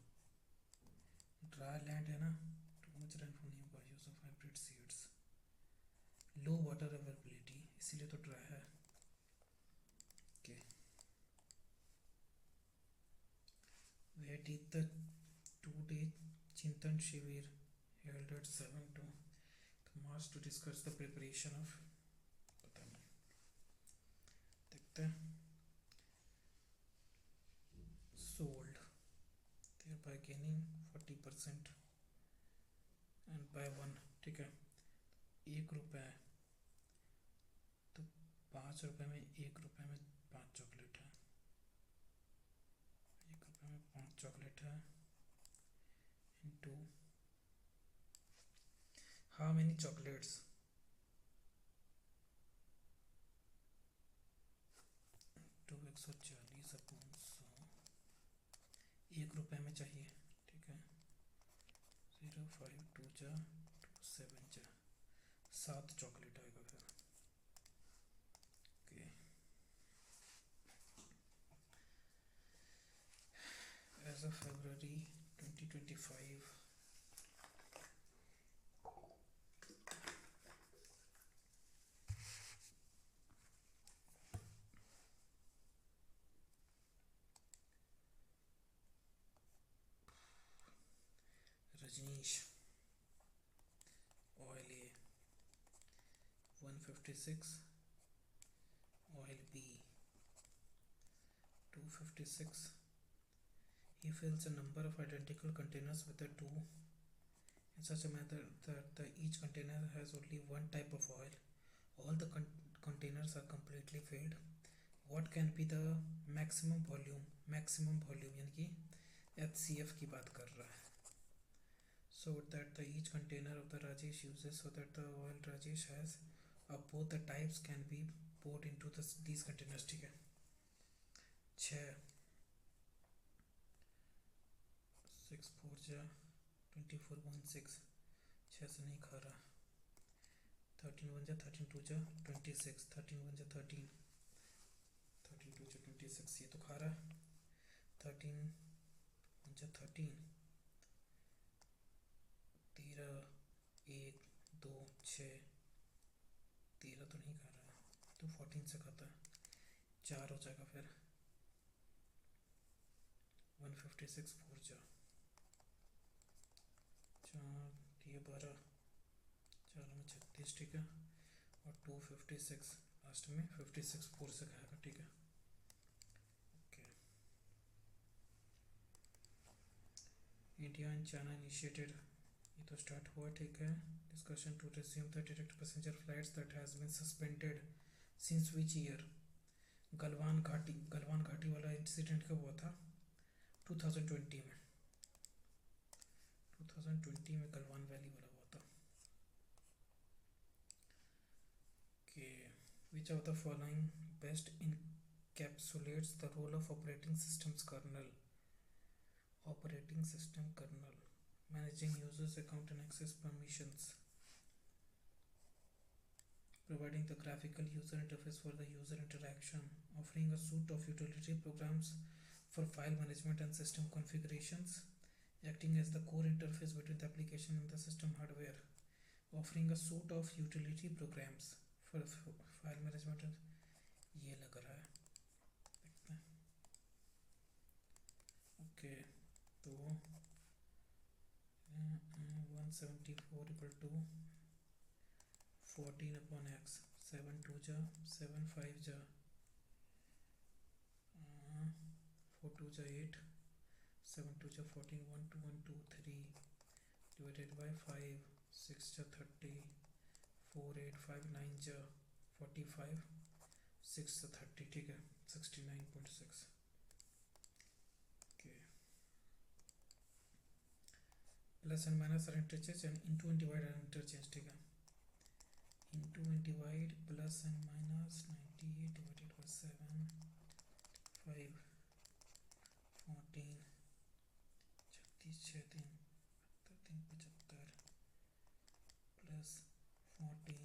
dry land है ना, टू मच रेनफॉल नहीं होगा। Use of hybrid seeds, low water availability, इसीलिए तो dry है। Okay, where did the 2-day चिंतन शिविर held at 7 to March to discuss the preparation of, पता नहीं, देखते हैं। sold thereby gaining 40% and by 1, ठीक है। 1 रुपये, तो 5 रुपये में 1 रुपये में 5 चॉकलेट है, 1 रुपये में 5 चॉकलेट है into how many chocolates, 140 upon 100, 1 रुपये में चाहिए, ठीक है। 0 5 2 जा 2 7 जा 7 चॉकलेट आएगा फिर। Okay, as of February 2025 Rajneesh oil A 156, oil B 256, he fills a number of identical containers with the two in such a manner that each container has only one type of oil. All the containers are completely filled. What can be the maximum volume? Maximum volume यानी कि HCF की बात कर रहा है। So that the each container of the Rajesh uses, so that the oil Rajesh has of both the types can be poured into these containers, ठीक है। 6 6 4 जा 24 1 6, 6 से नहीं खा रहा। 13 1 जा 13 2 जा 26, 13 1 जा 13 13 2 जा 26, ये तो खा रहा। 13 1 जा 13 13 1 2 6 13 तो नहीं खा रहा, तो 14 से खाता है, 4 हो जाएगा फिर। 156 4 जा 4 ये 12 4 में 36, ठीक है। और 256 लास्ट में 56 4 से खाएगा, ठीक है। Okay, India and China initiated, ये तो स्टार्ट हुआ, ठीक है। Discussion to resume the direct passenger flights that has been suspended since which year. Galwan घाटी वाला इंसिडेंट कब हुआ था, 2020 में। 2020 में गलवान वैली वाला हुआ था। कि which of the following best encapsulates the role of operating system kernel managing users account and access permissions, providing the graphical user interface for the user interaction, offering a suite of utility programs for file management and system configurations, acting as the core interface between the application and the system hardware, offering a suite of utility programs for file management। ये लग रहा है, देखते हैं। Okay, तो 174 equal to 14 upon x, 7 2 जा 7 5 जा 4 2 जा 8, 7 2 जा 14, 1 2 1 2 3 डिवाइडेड बाई 5, 6 जा 30, 4 8 5 9 जा 45, 6 जा 30, ठीक है 69.6। Plus and minus are interchange and into and divide are interchange, ठीक है। Into and divide plus and minus 98 divided by 7 5 14 36 6 3 3 75 plus 14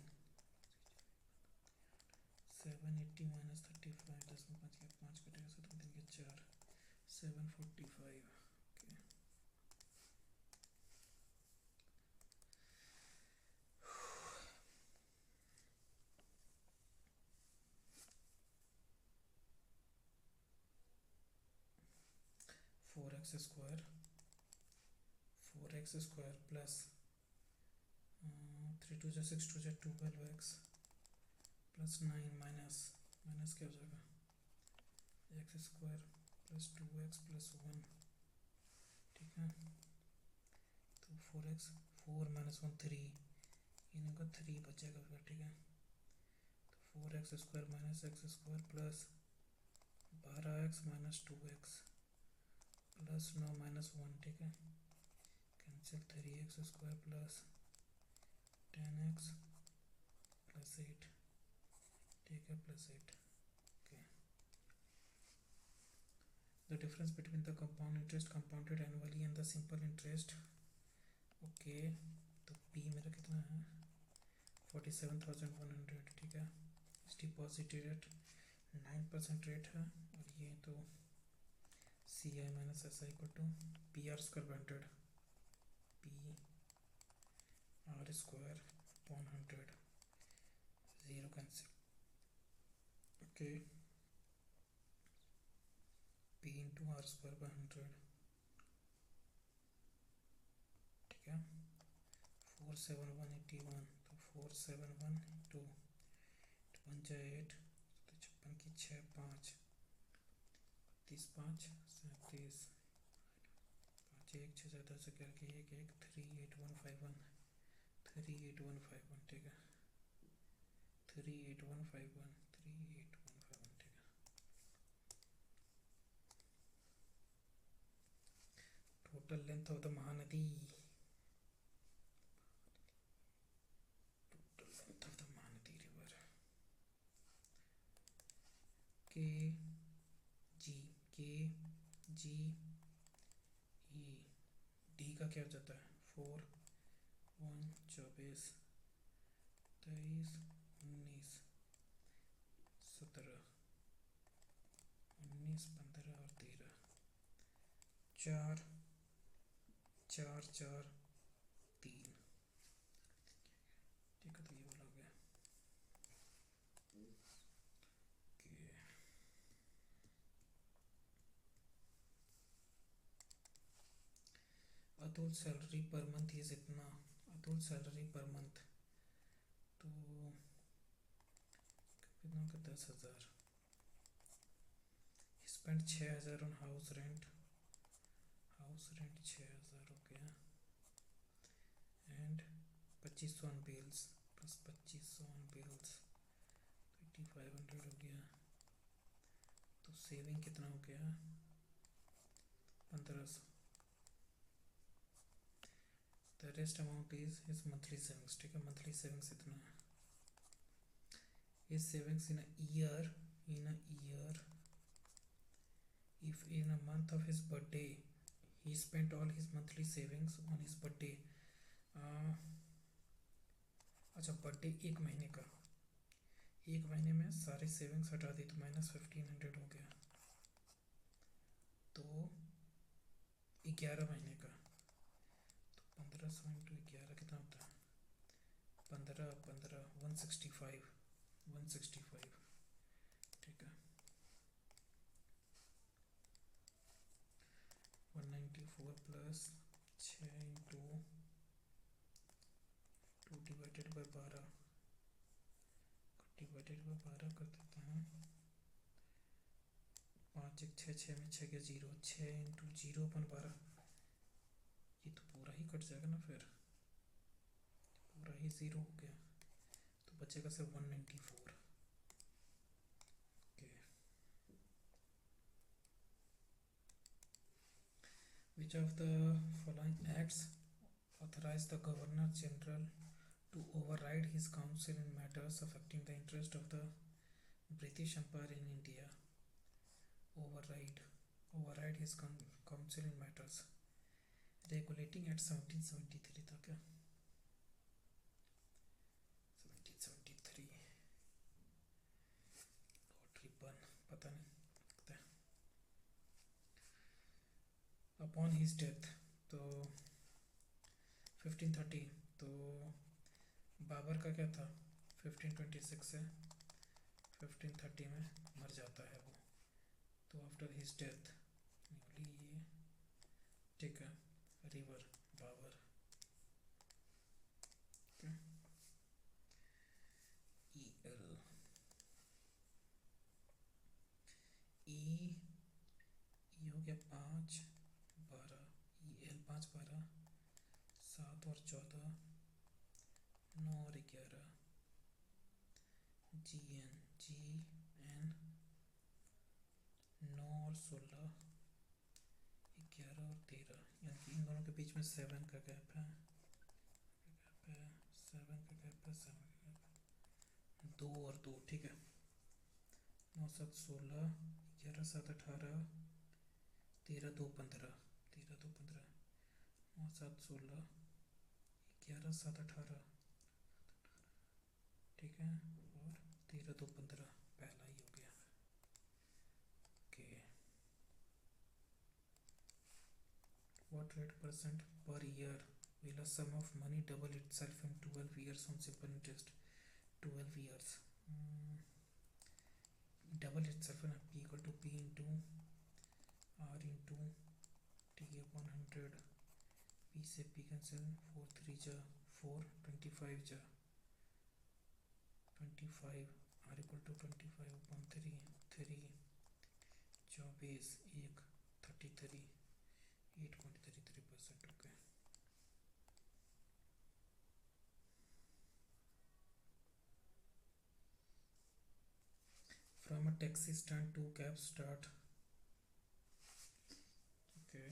780 minus 35, 10 में 5 के 5 कटेगा 7 3 के 4, 745। 4x स्क्वायर प्लस 3 2 जा 6 2 जा 12x प्लस 9 माइनस क्या हो जाएगा, x square plus 2x plus 1, ठीक है। तो 4x 4 माइनस 1 3, इनका 3 बचेगा फिर, ठीक है। तो 4x square minus x square plus 12x minus 2x plus 9 minus 1, ठीक है। Cancel 3x square plus 10x plus 8, ठीक है, plus 8। Okay, the difference between the compound interest compounded annually and the simple interest. Okay, तो P मेरा कितना है 47,100, ठीक है। डिपॉजिट रेट 9% रेट है, और ये तो C I minus S I equal to P R square 100, P R square upon 100, 0 cancel. Okay, P into R square by 100, ठीक है। 47181, तो 471 इंटू 1 जा 8, तो 56 की 6 5 30 5 37 5 1 6 7 10 11 की 1 1 38151, 38151, ठीक है। 38151, ठीक है। Total length of the Mahanadi, river के जी ई, डी का क्या हो जाता है 4 1 24 23 19 17 19 15 और 13, 4 4 4 3, ठीक है। तो ये वाला हो गया। Atul salary per month is इतना, अतुल सैलरी पर मंथ तो कितना का 10,000, स्पेंड 6,000 ऑन हाउस रेंट 6,000 हो गया, and 2500 on bills plus 2500 on bills 2500 हो गया। तो सेविंग कितना हो गया 1500, the rest amount is his monthly savings, ठीक है, मंथली सेविंग्स इतना है. His savings in a year, if in a month of his birthday he spent all his monthly savings on his birthday. अच्छा, birthday एक महीने का, एक महीने में सारे सेविंग्स हटा दी तो -1500 हो गया. तो 11 महीने का, तो 1500 इंटू 11 कितना होता है? 15 165, 165, ठीक है. 194 प्लस 6 इंटू 2 डिवाइडेड बाई 12 कर देते हैं. 5 1 6, 6 में 6 के 0, 6 इंटू 0/12, ये तो पूरा ही कट जाएगा ना, फिर पूरा ही 0 हो गया, तो बचेगा सिर्फ 194. Okay. Which of the following acts authorize the Governor General to override his counsel in matters affecting the interest of the British Empire in India? Override his counsel in matters. Regulating Act 1773 था क्या? 1773 Lord Ripon, पता नहीं, लगता है. Upon his death, तो 1530, तो बाबर का क्या था? 1526 से 1530 में मर जाता है वो, तो आफ्टर हिज डेथ ये, ठीक है, रिवर बाबर. ई एल ई हो गया 5 12, ई एल 5 12, 7 और 14, 9 और 11, जी एन 9 और 16, 11 और 13, यानी कि इन दोनों के बीच में 7 का गैप है, 7 का गैप है, 7 का गैप है, 2 और 2, ठीक है. 9 7 16, 11 7 18, 13 2 15, 9 7 16, 11 7 18, ठीक है, और 13 2 15, पहला ही हो गया. Okay. What rate % per year will a sum of money double itself in 12 years on simple interest? 12 years. Double itself है ना, P equal to P into R into T upon 100. P से P cancel, 4 3 जा 4, 25 जा 25, R equal to 25 upon 3, 3 24 1 33, 8.33%. Okay. From a taxi stand, 2 cabs start. Okay.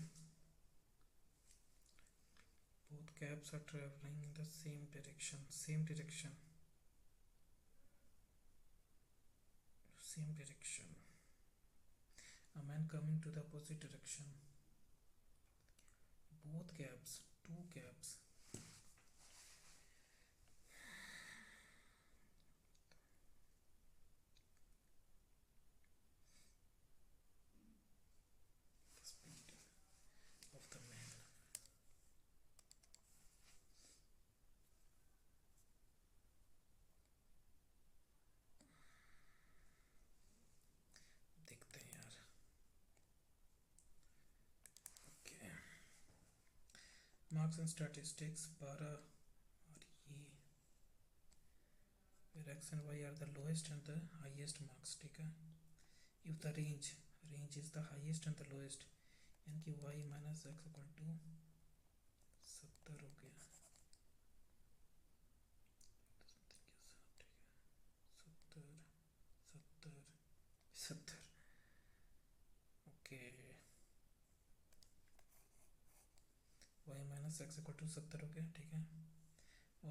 Both cabs are traveling in the same direction. A man coming to the opposite direction. Both cabs, 2 cabs. The speed of the man. देखते हैं यार. Okay. Marks and statistics 12 और ये where x and y are the lowest and the highest marks, ठीक है. If the range is the highest and the lowest, यानी कि y minus x equal to 70 हो गया. 70. Okay. y minus minus X equal to 70 हो गया, ठीक है।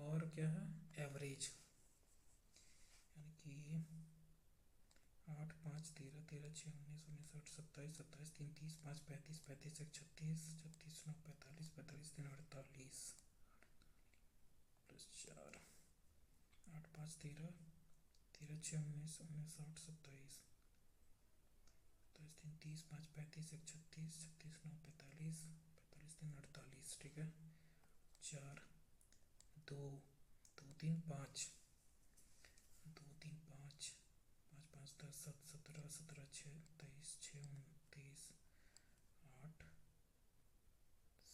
और क्या है, एवरेज, यानी कि 8 5 13 13 6 19 19 8 27 27 3 30 5 35 35 1 36 36 9 45 45 3 48 प्लस 4 8 5 13 13 6 19 19 8 27 27 3 30 5 35 1 36 36 9 45 45 3 48, ठीक है। 4 2 2 3 5 2 3 5 5 5 10 7 17 17 6 23 6 29 8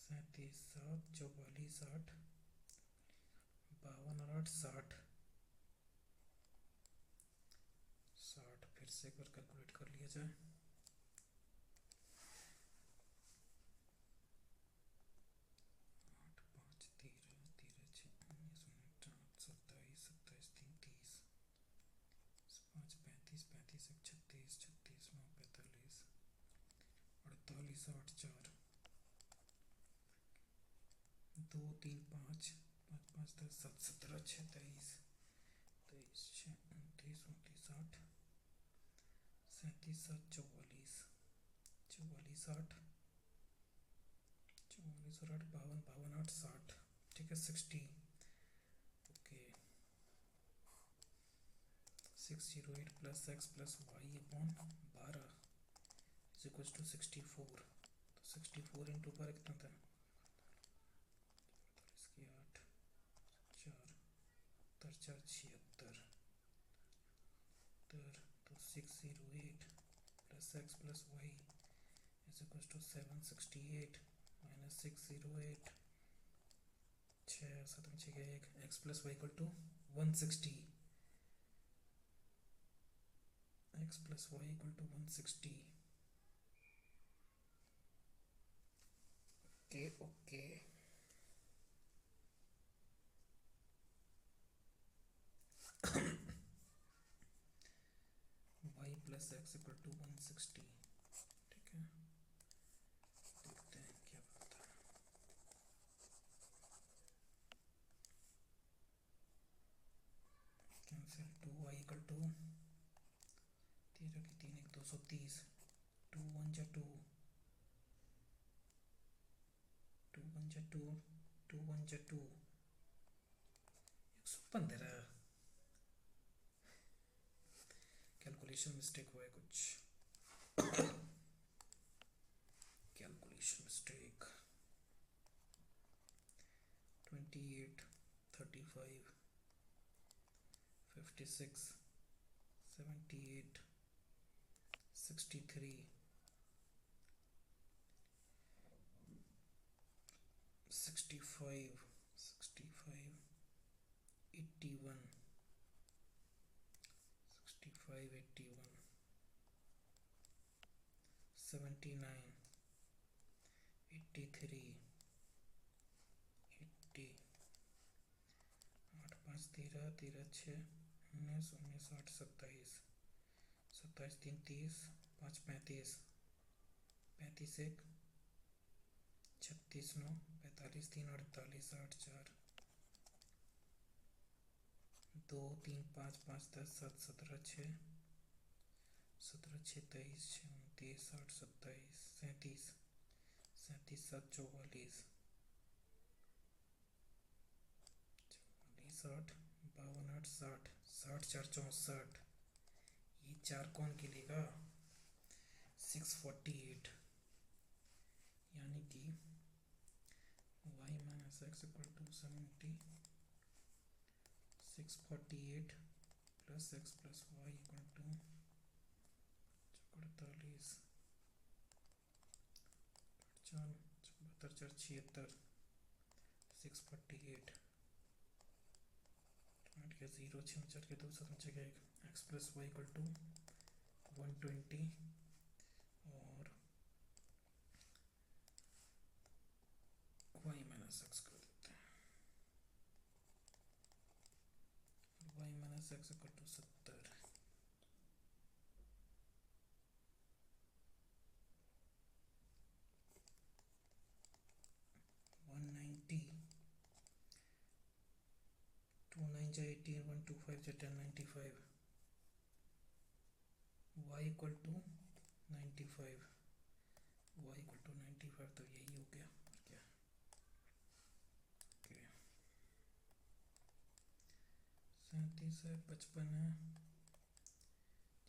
37 7 44 8 52 और 8 60 60। फिर से एक बार कैलकुलेट कर लिया जाए। 8 5 13 13 6 19 19 8 27 27 3 30 5 35 35 1 36 36 9 45 48 8 4 2 3 5 5 5 10 7 17 6 23 23 6 29 29 8 37 7 44 44 8 44 और 8 52 52 8 60, ठीक है। 60, okay. 608 plus X plus Y upon 12 is equal to 64। तो 64 इंटू पर कितना था, इसकी 8 4 तर 4 76 तो 608 plus X plus Y is equal to 768 minus 608 6 7 6 1 X plus Y equal to 160 x plus y equal to 160। Okay okay, y plus x equal to 160, ठीक है। देखते हैं क्या बनता है। कैंसिल, 2y equal to 13 की 3 1 230 2 1 जा 2 2 1 जा 2 2 1 जा 2 115। कैलकुलेशन मिस्टेक हुआ है कुछ, कैलकुलेशन मिस्टेक। 28 35 56 78 63 65 65 81 65 81 79 83 80 8 5 13 13 6 19 19 8 27 27 3 30 5 35 35 1 36 9 45 3 48 8 4 2 3 5 5 10 7 17 6 17 6 23 6 29 8 27 37 37 7 44 60 52 8 60 60 4 64। ये 4 कौन के लेगा, 648, यानी कि y minus X equal to 70 648 plus X plus Y equal to 48 4 74 4 76 648 8 के 0 6 4 के 2 7 6 के 1 X plus Y equal to 120 और वाई माइनस एक्स कर देते हैं। Y minus X equal to 70 190 95, y equal to 95, y equal to 95, तो यही हो गया और क्या। ओके 37 है, 55 है,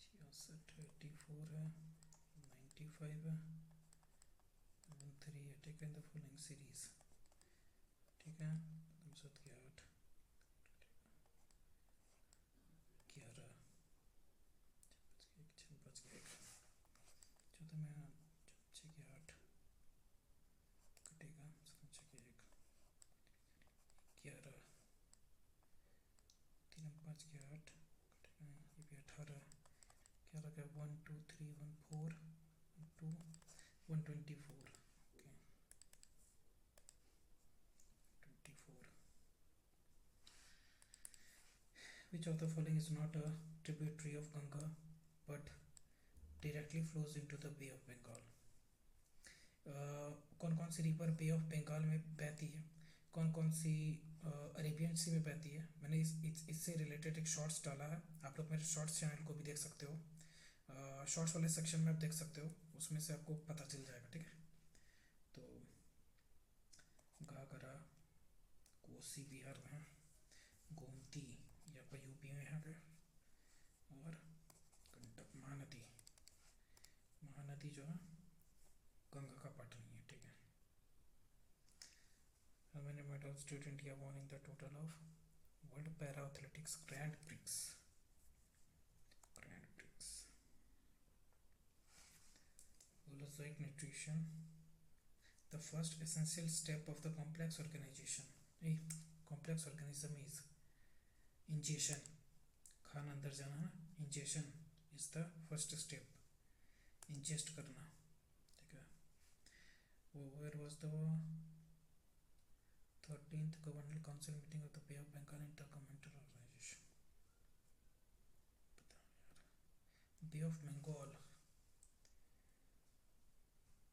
66 है, 84 है, 95 है, 13 है। ठीक है, इन द फॉलोइंग सीरीज। ठीक है, 7 के 8, 11, 6 बच गया 1, 14 में 6 के 8 कटेगा, 7 6 के 1, 11, 3 5 के 8 कटेगा, ये भी 18, 11 का 1 2 3 1 4 2 124। Okay 24। Which of the following is not a tributary of Ganga but directly flows into the Bay of Bengal? कौन कौन सी रिवर बे ऑफ बंगाल में बहती है, कौन कौन सी अरेबियन सी में बहती है। मैंने इससे रिलेटेड एक शॉर्ट्स डाला है, आप लोग मेरे शॉर्ट्स चैनल को भी देख सकते हो, शॉर्ट्स वाले सेक्शन में आप देख सकते हो, उसमें से आपको पता चल जाएगा। ठीक है, तो घाघरा कोसी बिहार में है, गोमती ये आपका यूपी में है, और गंडक महानदी, महानदी जो है गंगा का पार्ट नहीं है। ठीक है, how many medals did India won in the total of World Para Athletics Grand Prix? Grand Prix. Holozoic nutrition, the first essential step of the complex organization. Complex organism is ingestion, खाना अंदर जाना है, ingestion is the first step, ingest करना। ठीक है, where was the 13th Governor Council meeting of the Bay of Bengal Intergovernmental Organization? Bay of Bengal,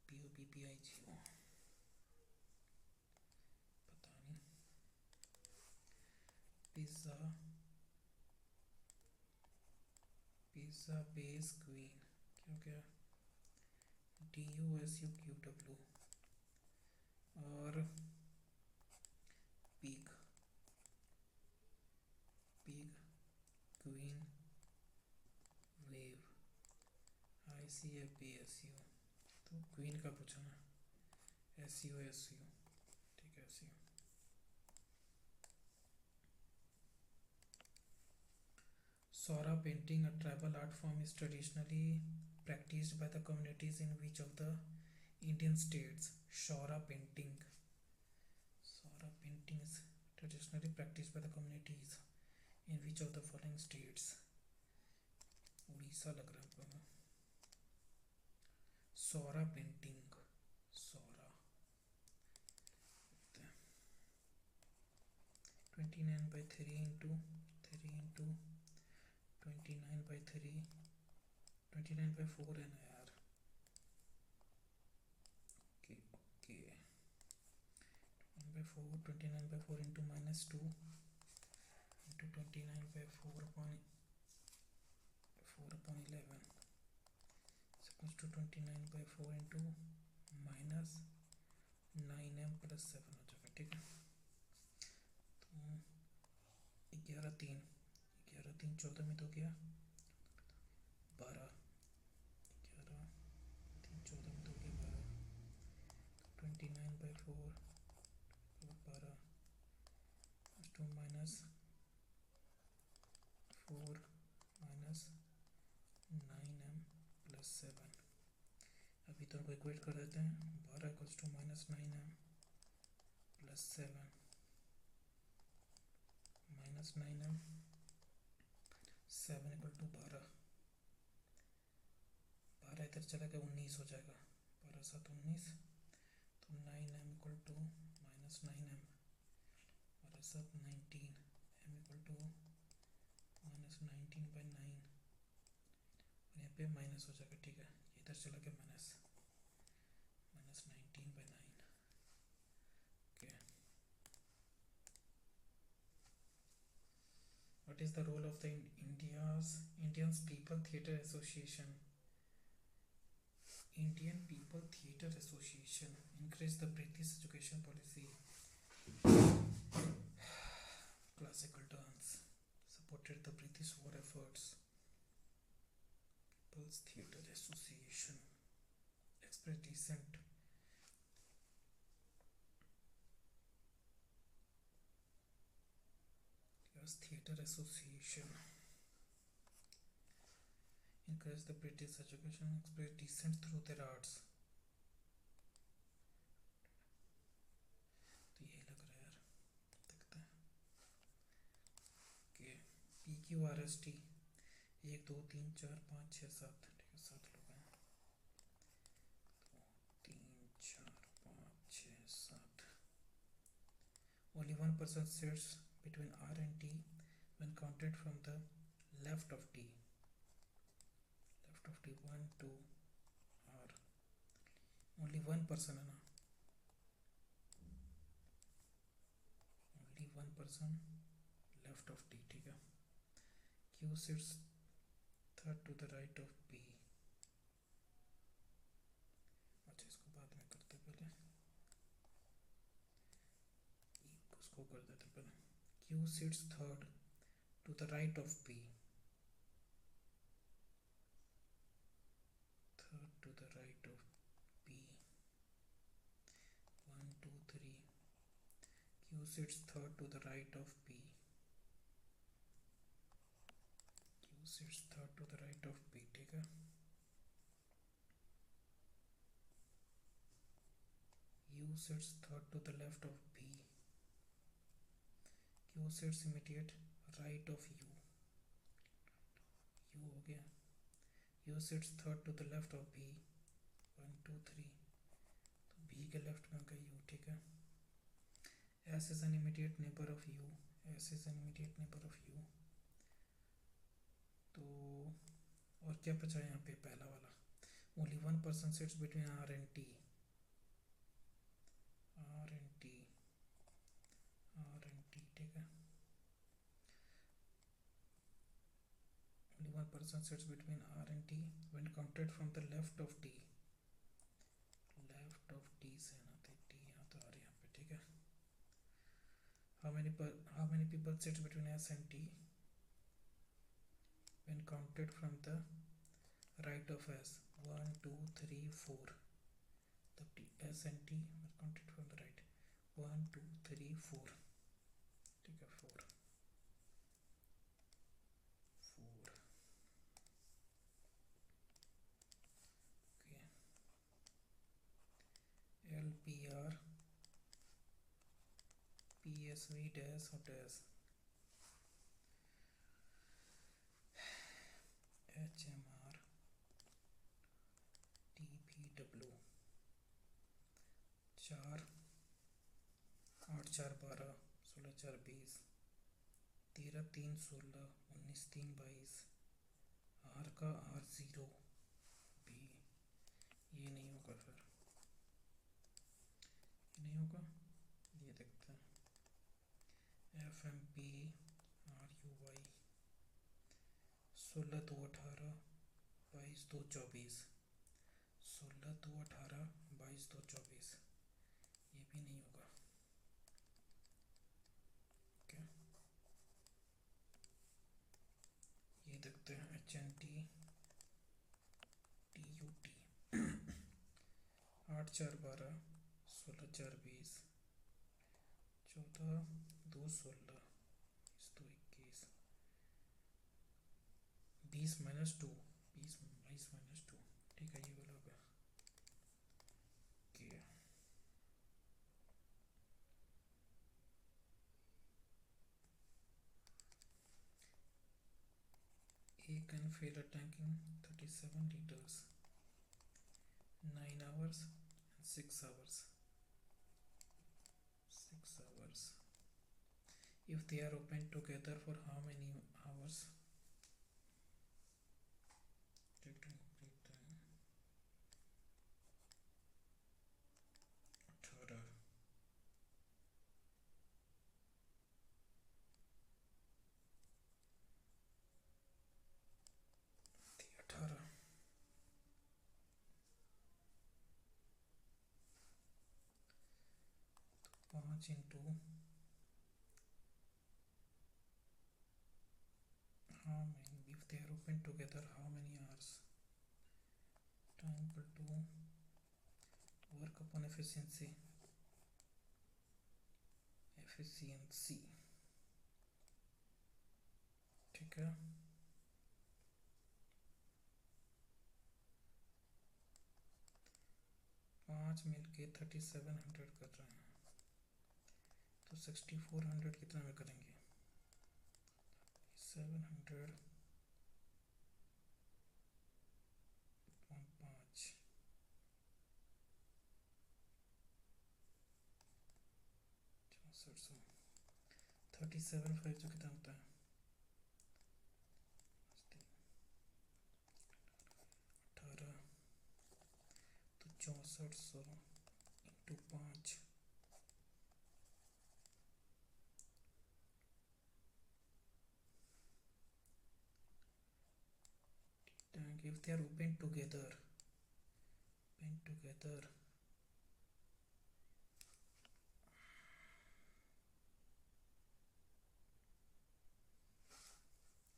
BOBPIGO, पता नहीं। Pizza base queen क्या क्या, DUSUQW, और पिग क्वीन वेव, ICFPSU, तो queen का पूछा ना, SU। ठीक है, SU। Sora painting, a tribal art form, is traditionally practiced by the communities in which of the Indian states? Sora painting is traditionally practiced by the communities in which of the following states? Orissa लग रहा है। Sora painting, Sora 29/3 into 29/3, 29/4 है ना यार। Okay 29/4 into -2 into 29/4/11 equals to 29/4 into -9m + 7 हो जाएगा। ठीक है, तो 11 3 14 में तो क्या 12, 11 3 14 में तो क्या 12, 29/4 12 to -4 -9m + 7। अभी तो को इक्वेट कर देते हैं, 12 = -9m + 7, -9m 7 = 12, 12 इधर चला गया 19 हो जाएगा, 12 7 19, तो 9m = -9m, 12 7 19, m = -19/9, और यहाँ पे माइनस हो जाएगा। ठीक है, इधर चला गया -19/9। Okay, what is the role of the Indian People Theatre Association. Indian People Theatre Association encouraged the British education policy. Classical dance supported the British war efforts. People's Theatre Association express dissent. Yes, Theatre Association encourage the British education, express dissent through their arts. तो यही लग रहा है यार, देखते हैं कि PQRST 1 2 3 4 5 6 7, ठीक है 7 लोग हैं, 2 3 4 5 6 7. Only one person sits between R and T when counted from the left of T. Left of T 1 2 R. Only one person है ना, only one person left of T, ठीक है. Q sits third to the right of P. अच्छा इसको बाद में करते पहले, उसको कर देते पहले. Q sits third to the right of P. Third to the right of P. 1 2 3. Q sits third to the right of P. Q sits third to the right of P, ठीक है. U sits third to the left of P. Q sits immediate right of U. U हो गया. U sits third to the left of B. 1 2 3. तो B के left में होगा U, ठीक है. S is an immediate neighbor of U. S is an immediate neighbor of U. तो और क्या बचा यहाँ पे, पहला वाला. Only one person sits between R and T. R and T. R and T, ठीक है. Only one person sits between R and T when counted from the left of T. Left of T से ना थे T, यहाँ तो R यहाँ पे, ठीक है. How many people sits between S and T when counted from the right of S? 1 2 3 4. The T, S and T were counted from the right. 1 2 3 4, ठीक है. 4 4. Okay. LPR PSV dash or dash HMR TPW 4 8 4 12 16 4 20 13 3 16 19 3 22. R का R0 B, ये नहीं होगा, फिर ये नहीं होगा. ये देखते हैं. FMP RUY 16 2 18 22 2 24. 16 2 18 22 2 24, ये भी नहीं होगा. ओके, ये देखते हैं. HNT TUT 8 4 12 16 4 20 14 2 16 2 21 20 माइनस 2 20 22 माइनस 2, ठीक है. ये वाला होगा. A can fill a tank in 37 liters 9 hours and 6 hours. 6 hours. If they are open together for how many hours? Take to complete time. 18. 5 into how many, if they are open together, how many hours, time equal to work upon efficiency, ठीक है। पाँच मिलके 3700 कर रहे हैं, तो 6400 कितना में करेंगे? 700 5 6400 37 5 जो कितना होता है? 18, तो 6400 into 5, if they are open together,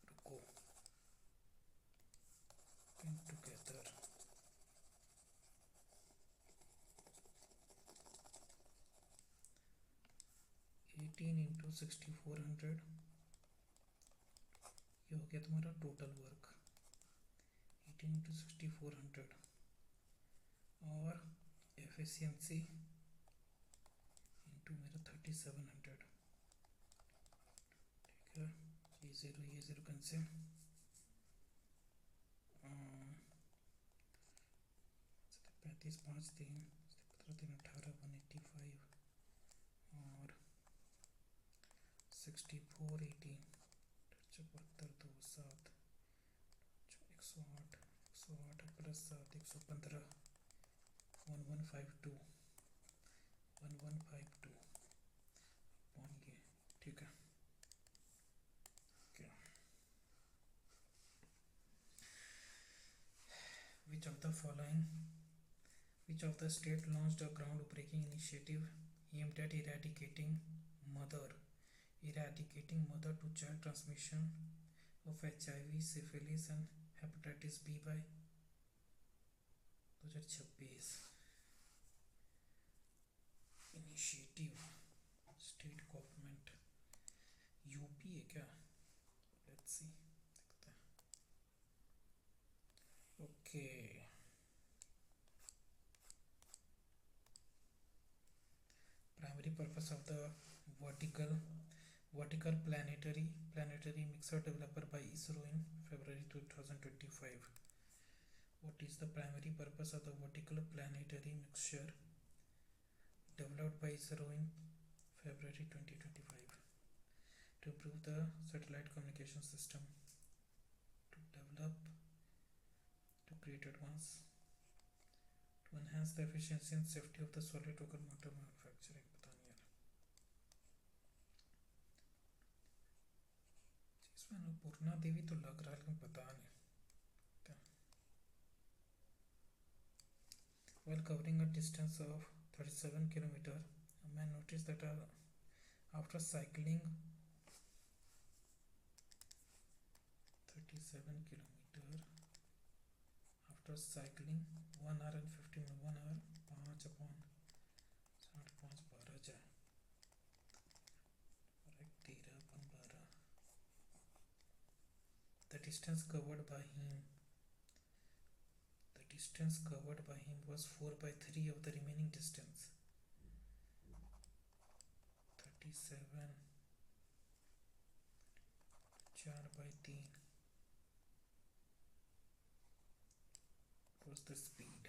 रुको, open together 18 इंटू 6400, ये हो गया तुम्हारा टोटल वर्क 18 इंटू 6400, और एफिशिएंसी इंटू मेरा 3700, ठीक है। ये ज़ीरो कैंसिल, 35 5 3 17 18 185, और 64 18 74 2 7 108 प्लस 7 115 1152 अपॉन ये, ठीक है। Which of the following, which of the state launched a groundbreaking initiative aimed at eradicating mother to child transmission of HIV, syphilis and hepatitis B by 2026? Initiative state government, UP है क्या? Let's see, देखते हैं। Okay, primary purpose of the vertical planetary mixer developer by ISRO in February 2025. What is the primary purpose of the vertical planetary mixture developed by ISRO in February 2025? To improve the satellite communication system, to create advance, to enhance the efficiency and safety of the solid rocket motor manufacturing. पता नहीं यार, इसमें पूर्णा देवी तो लग रहा है, लेकिन पता नहीं। While covering a distance of 37 km, a man noticed that after cycling 37 km, after cycling 1 hour and 50 minutes, 1 hour 5 upon 5 12 जाए, और एक 13 upon 12, the distance covered by him was 4/3 of the remaining distance. 37 4/3 was the speed.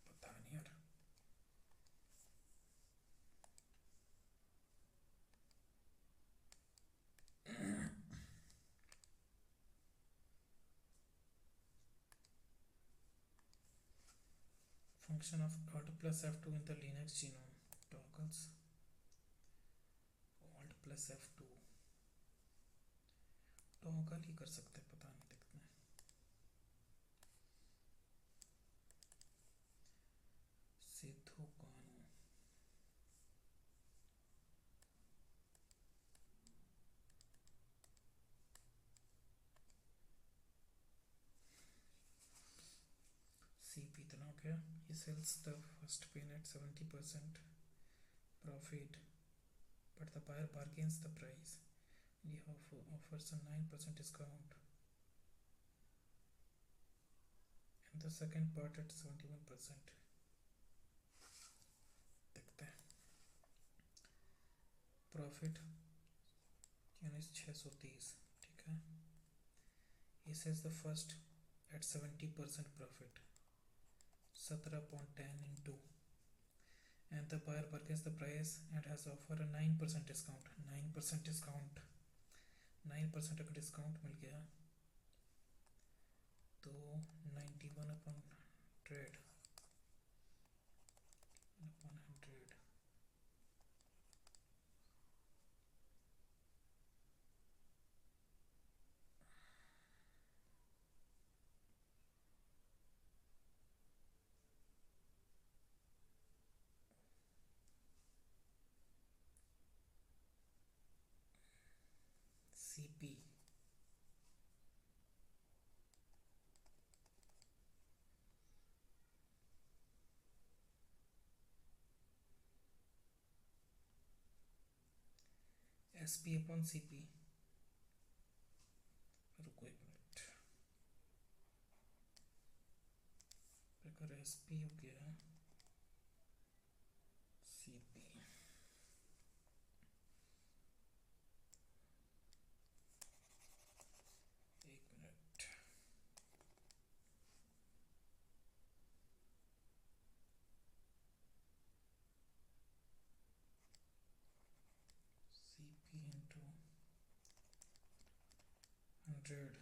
पता नहीं यार। Function of Alt plus F2 in the Linux genome. Toggles Alt plus F2 toggle ही कर सकते हैं, पता नहीं, देखते हैं। Okay, he sells the first pin at 70% profit, but the buyer bargains the price. He offers a 9% discount and the second part at 71%. देखते हैं प्रॉफिट यानी 630. ठीक है, he sells the first at 70% profit, 17.10 into, and the buyer bargains the price and has offer a 9% discount. 9% discount, 9% का discount मिल गया तो 91/100 CP. SP upon CP. रुको एक मिनट, प्रकार SP हो गया CP. एक मिनट, CP into 100.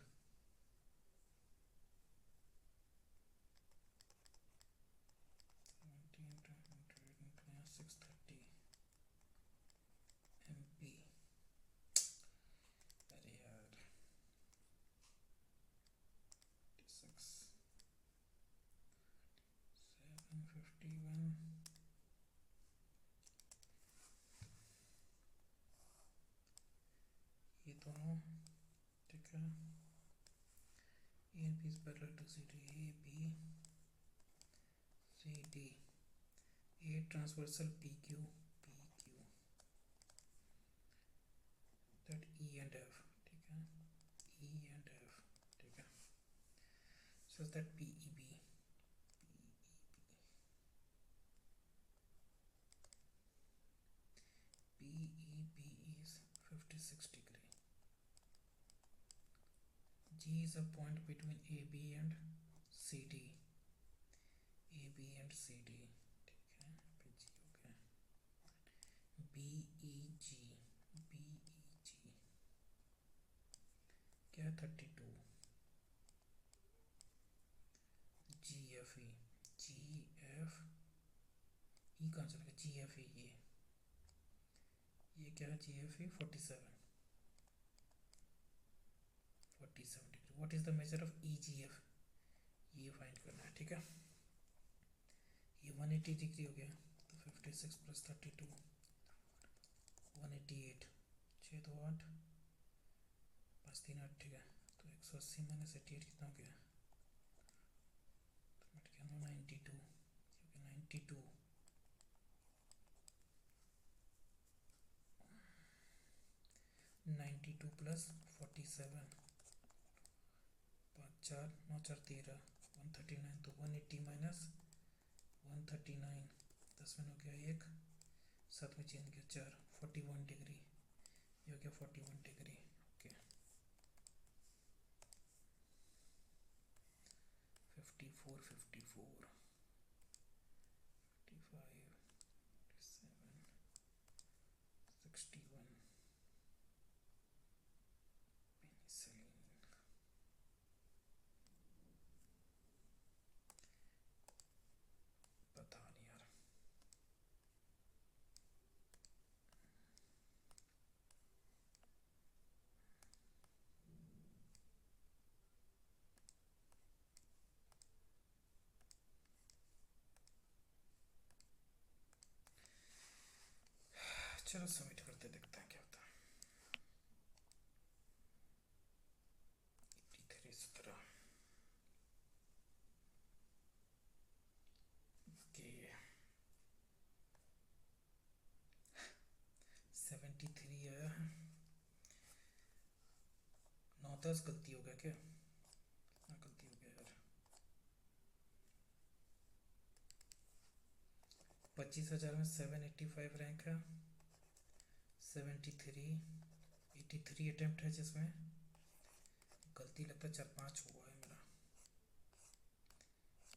ये दोनों ठीक है. A and B is parallel to CD. A B C D. A transversal PQ PQ. That E and F. ठीक है, E and F. ठीक है, so that PEB. PEB is 56 degree. G is a point between AB and CD. AB and CD. ठीक है, फिर G हो गया BEG. BEG क्या 32. GFE. GF E कहाँ चला गया? GFE ये क्या है? GFE 47. 47 degree. What is the measure of EGF? ये फाइंड करना है. ठीक है, ये 180 डिग्री हो गया तो 56 प्लस 32 188. 6 2 8 5 3 8. ठीक है, तो 180 माइनस 88 कितना हो गया? तो मिट गया 92. 92 92 प्लस 47 5 4 9 4 13 139. तो 180 माइनस 139 10 में हो गया 1 7 में चेंज किया 4 41 डिग्री. ये हो गया 41 डिग्री. Okay 54 54 55 57 61 penicillin. पता नहीं यार. चलो सबमिट करते देखते हैं क्या होता है. 83 17 83 आया है। 9-10 गलती हो गया क्या? हाँ गलती हो गया यार। 25,000 में 785 रैंक है। 73 83 अटेम्प्ट है जिसमें गलती लगता है 4-5 हुआ है मेरा।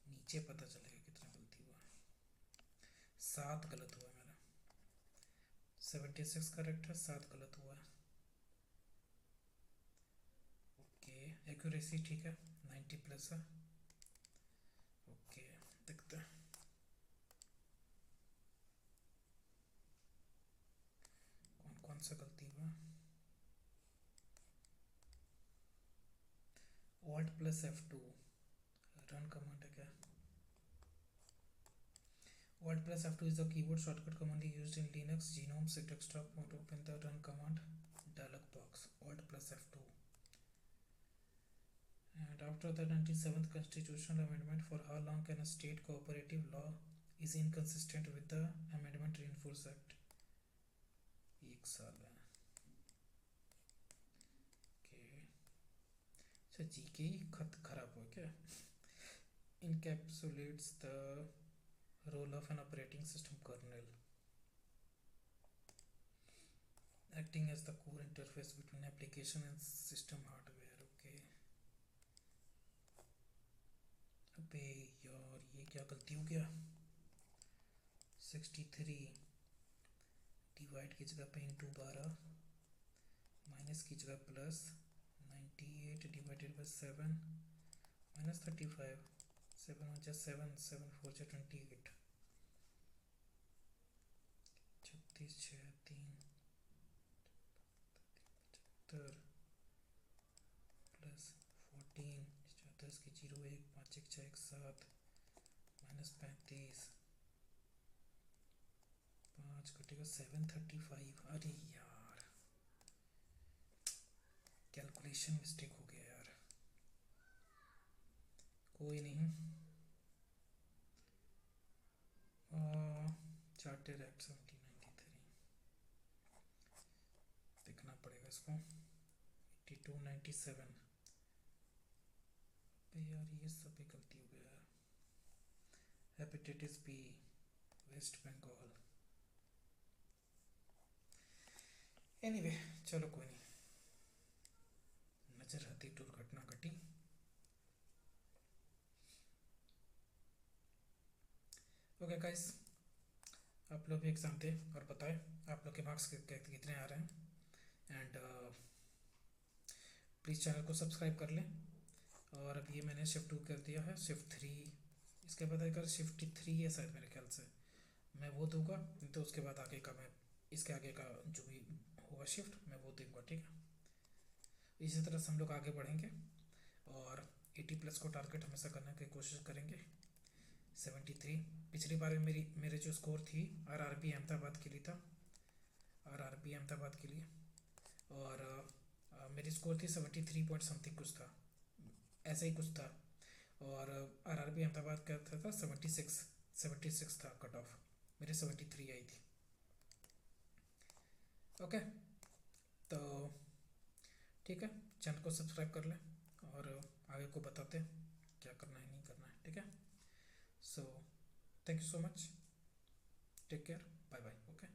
नीचे पता चलेगा कितना गलती हुआ है। 7 गलत हुआ है मेरा। 76 करेक्ट है, 7 गलत हुआ है। ओके एक्यूरेसी ठीक है, 90 प्लस है। ओके देखते हैं कौन कौन सा गलती हुआ। Alt plus F2 run command है क्या? Alt plus F2 is the keyboard shortcut commonly used in Linux Genome desktop to open the run command dialog box. Alt plus F2. And after the 97th constitutional amendment, for how long can a state cooperative law is inconsistent with the Amendment Reinforce Act? 1 साल है। Okay. अच्छा GK ही खत खराब हो क्या? Encapsulates the role of an operating system kernel, acting as the core interface between application and system hardware. Okay. अबे यार ये क्या गलती हो गया? 63 डिवाइड की जगह पे इंटू 12 माइनस की जगह plus 98 divided by 7 minus 35 7 1 7 7 4 28 36 6 3 75 plus 14 10 की 0 1 5 1 6 1 7 माइनस 35 5 कटेगा 735। अरे यार कैलकुलेशन मिस्टेक हो गया यार। कोई नहीं। चार्टर एक्ट 1793 देखना पड़ेगा इसको। 8297 पे यार ये सब भी गलती हो गया यार। Hepatitis B West Bengal. Anyway चलो कोई नहीं, नजर आती दुर्घटना घटी। ओके गाइस, आप लोग भी एग्ज़ाम दे और बताएं आप लोग के मार्क्स कितने आ रहे हैं। एंड प्लीज़ चैनल को सब्सक्राइब कर लें। और अब ये मैंने शिफ्ट 2 कर दिया है, शिफ्ट 3 इसके बाद अगर शिफ्ट 3 है शायद मेरे ख्याल से, मैं वो दूंगा। तो उसके बाद आगे का मैं इसके आगे का जो भी होगा शिफ्ट मैं वो दूंगा, ठीक है। इसी तरह से हम लोग आगे बढ़ेंगे और 80+ को टारगेट हमेशा करने की कोशिश करेंगे। 73 पिछली बार में मेरे जो स्कोर थी आरआरबी अहमदाबाद के लिए था, आरआरबी अहमदाबाद के लिए। और मेरी स्कोर थी 73 पॉइंट समथिंग कुछ था, ऐसे ही कुछ था। और आरआरबी अहमदाबाद का था 76 था कट ऑफ, मेरी 73 आई थी। ओके तो ठीक है, चैनल को सब्सक्राइब कर लें और आगे को बताते हैं क्या करना है नहीं करना है, ठीक है। So thank you so much, take care, bye bye, okay.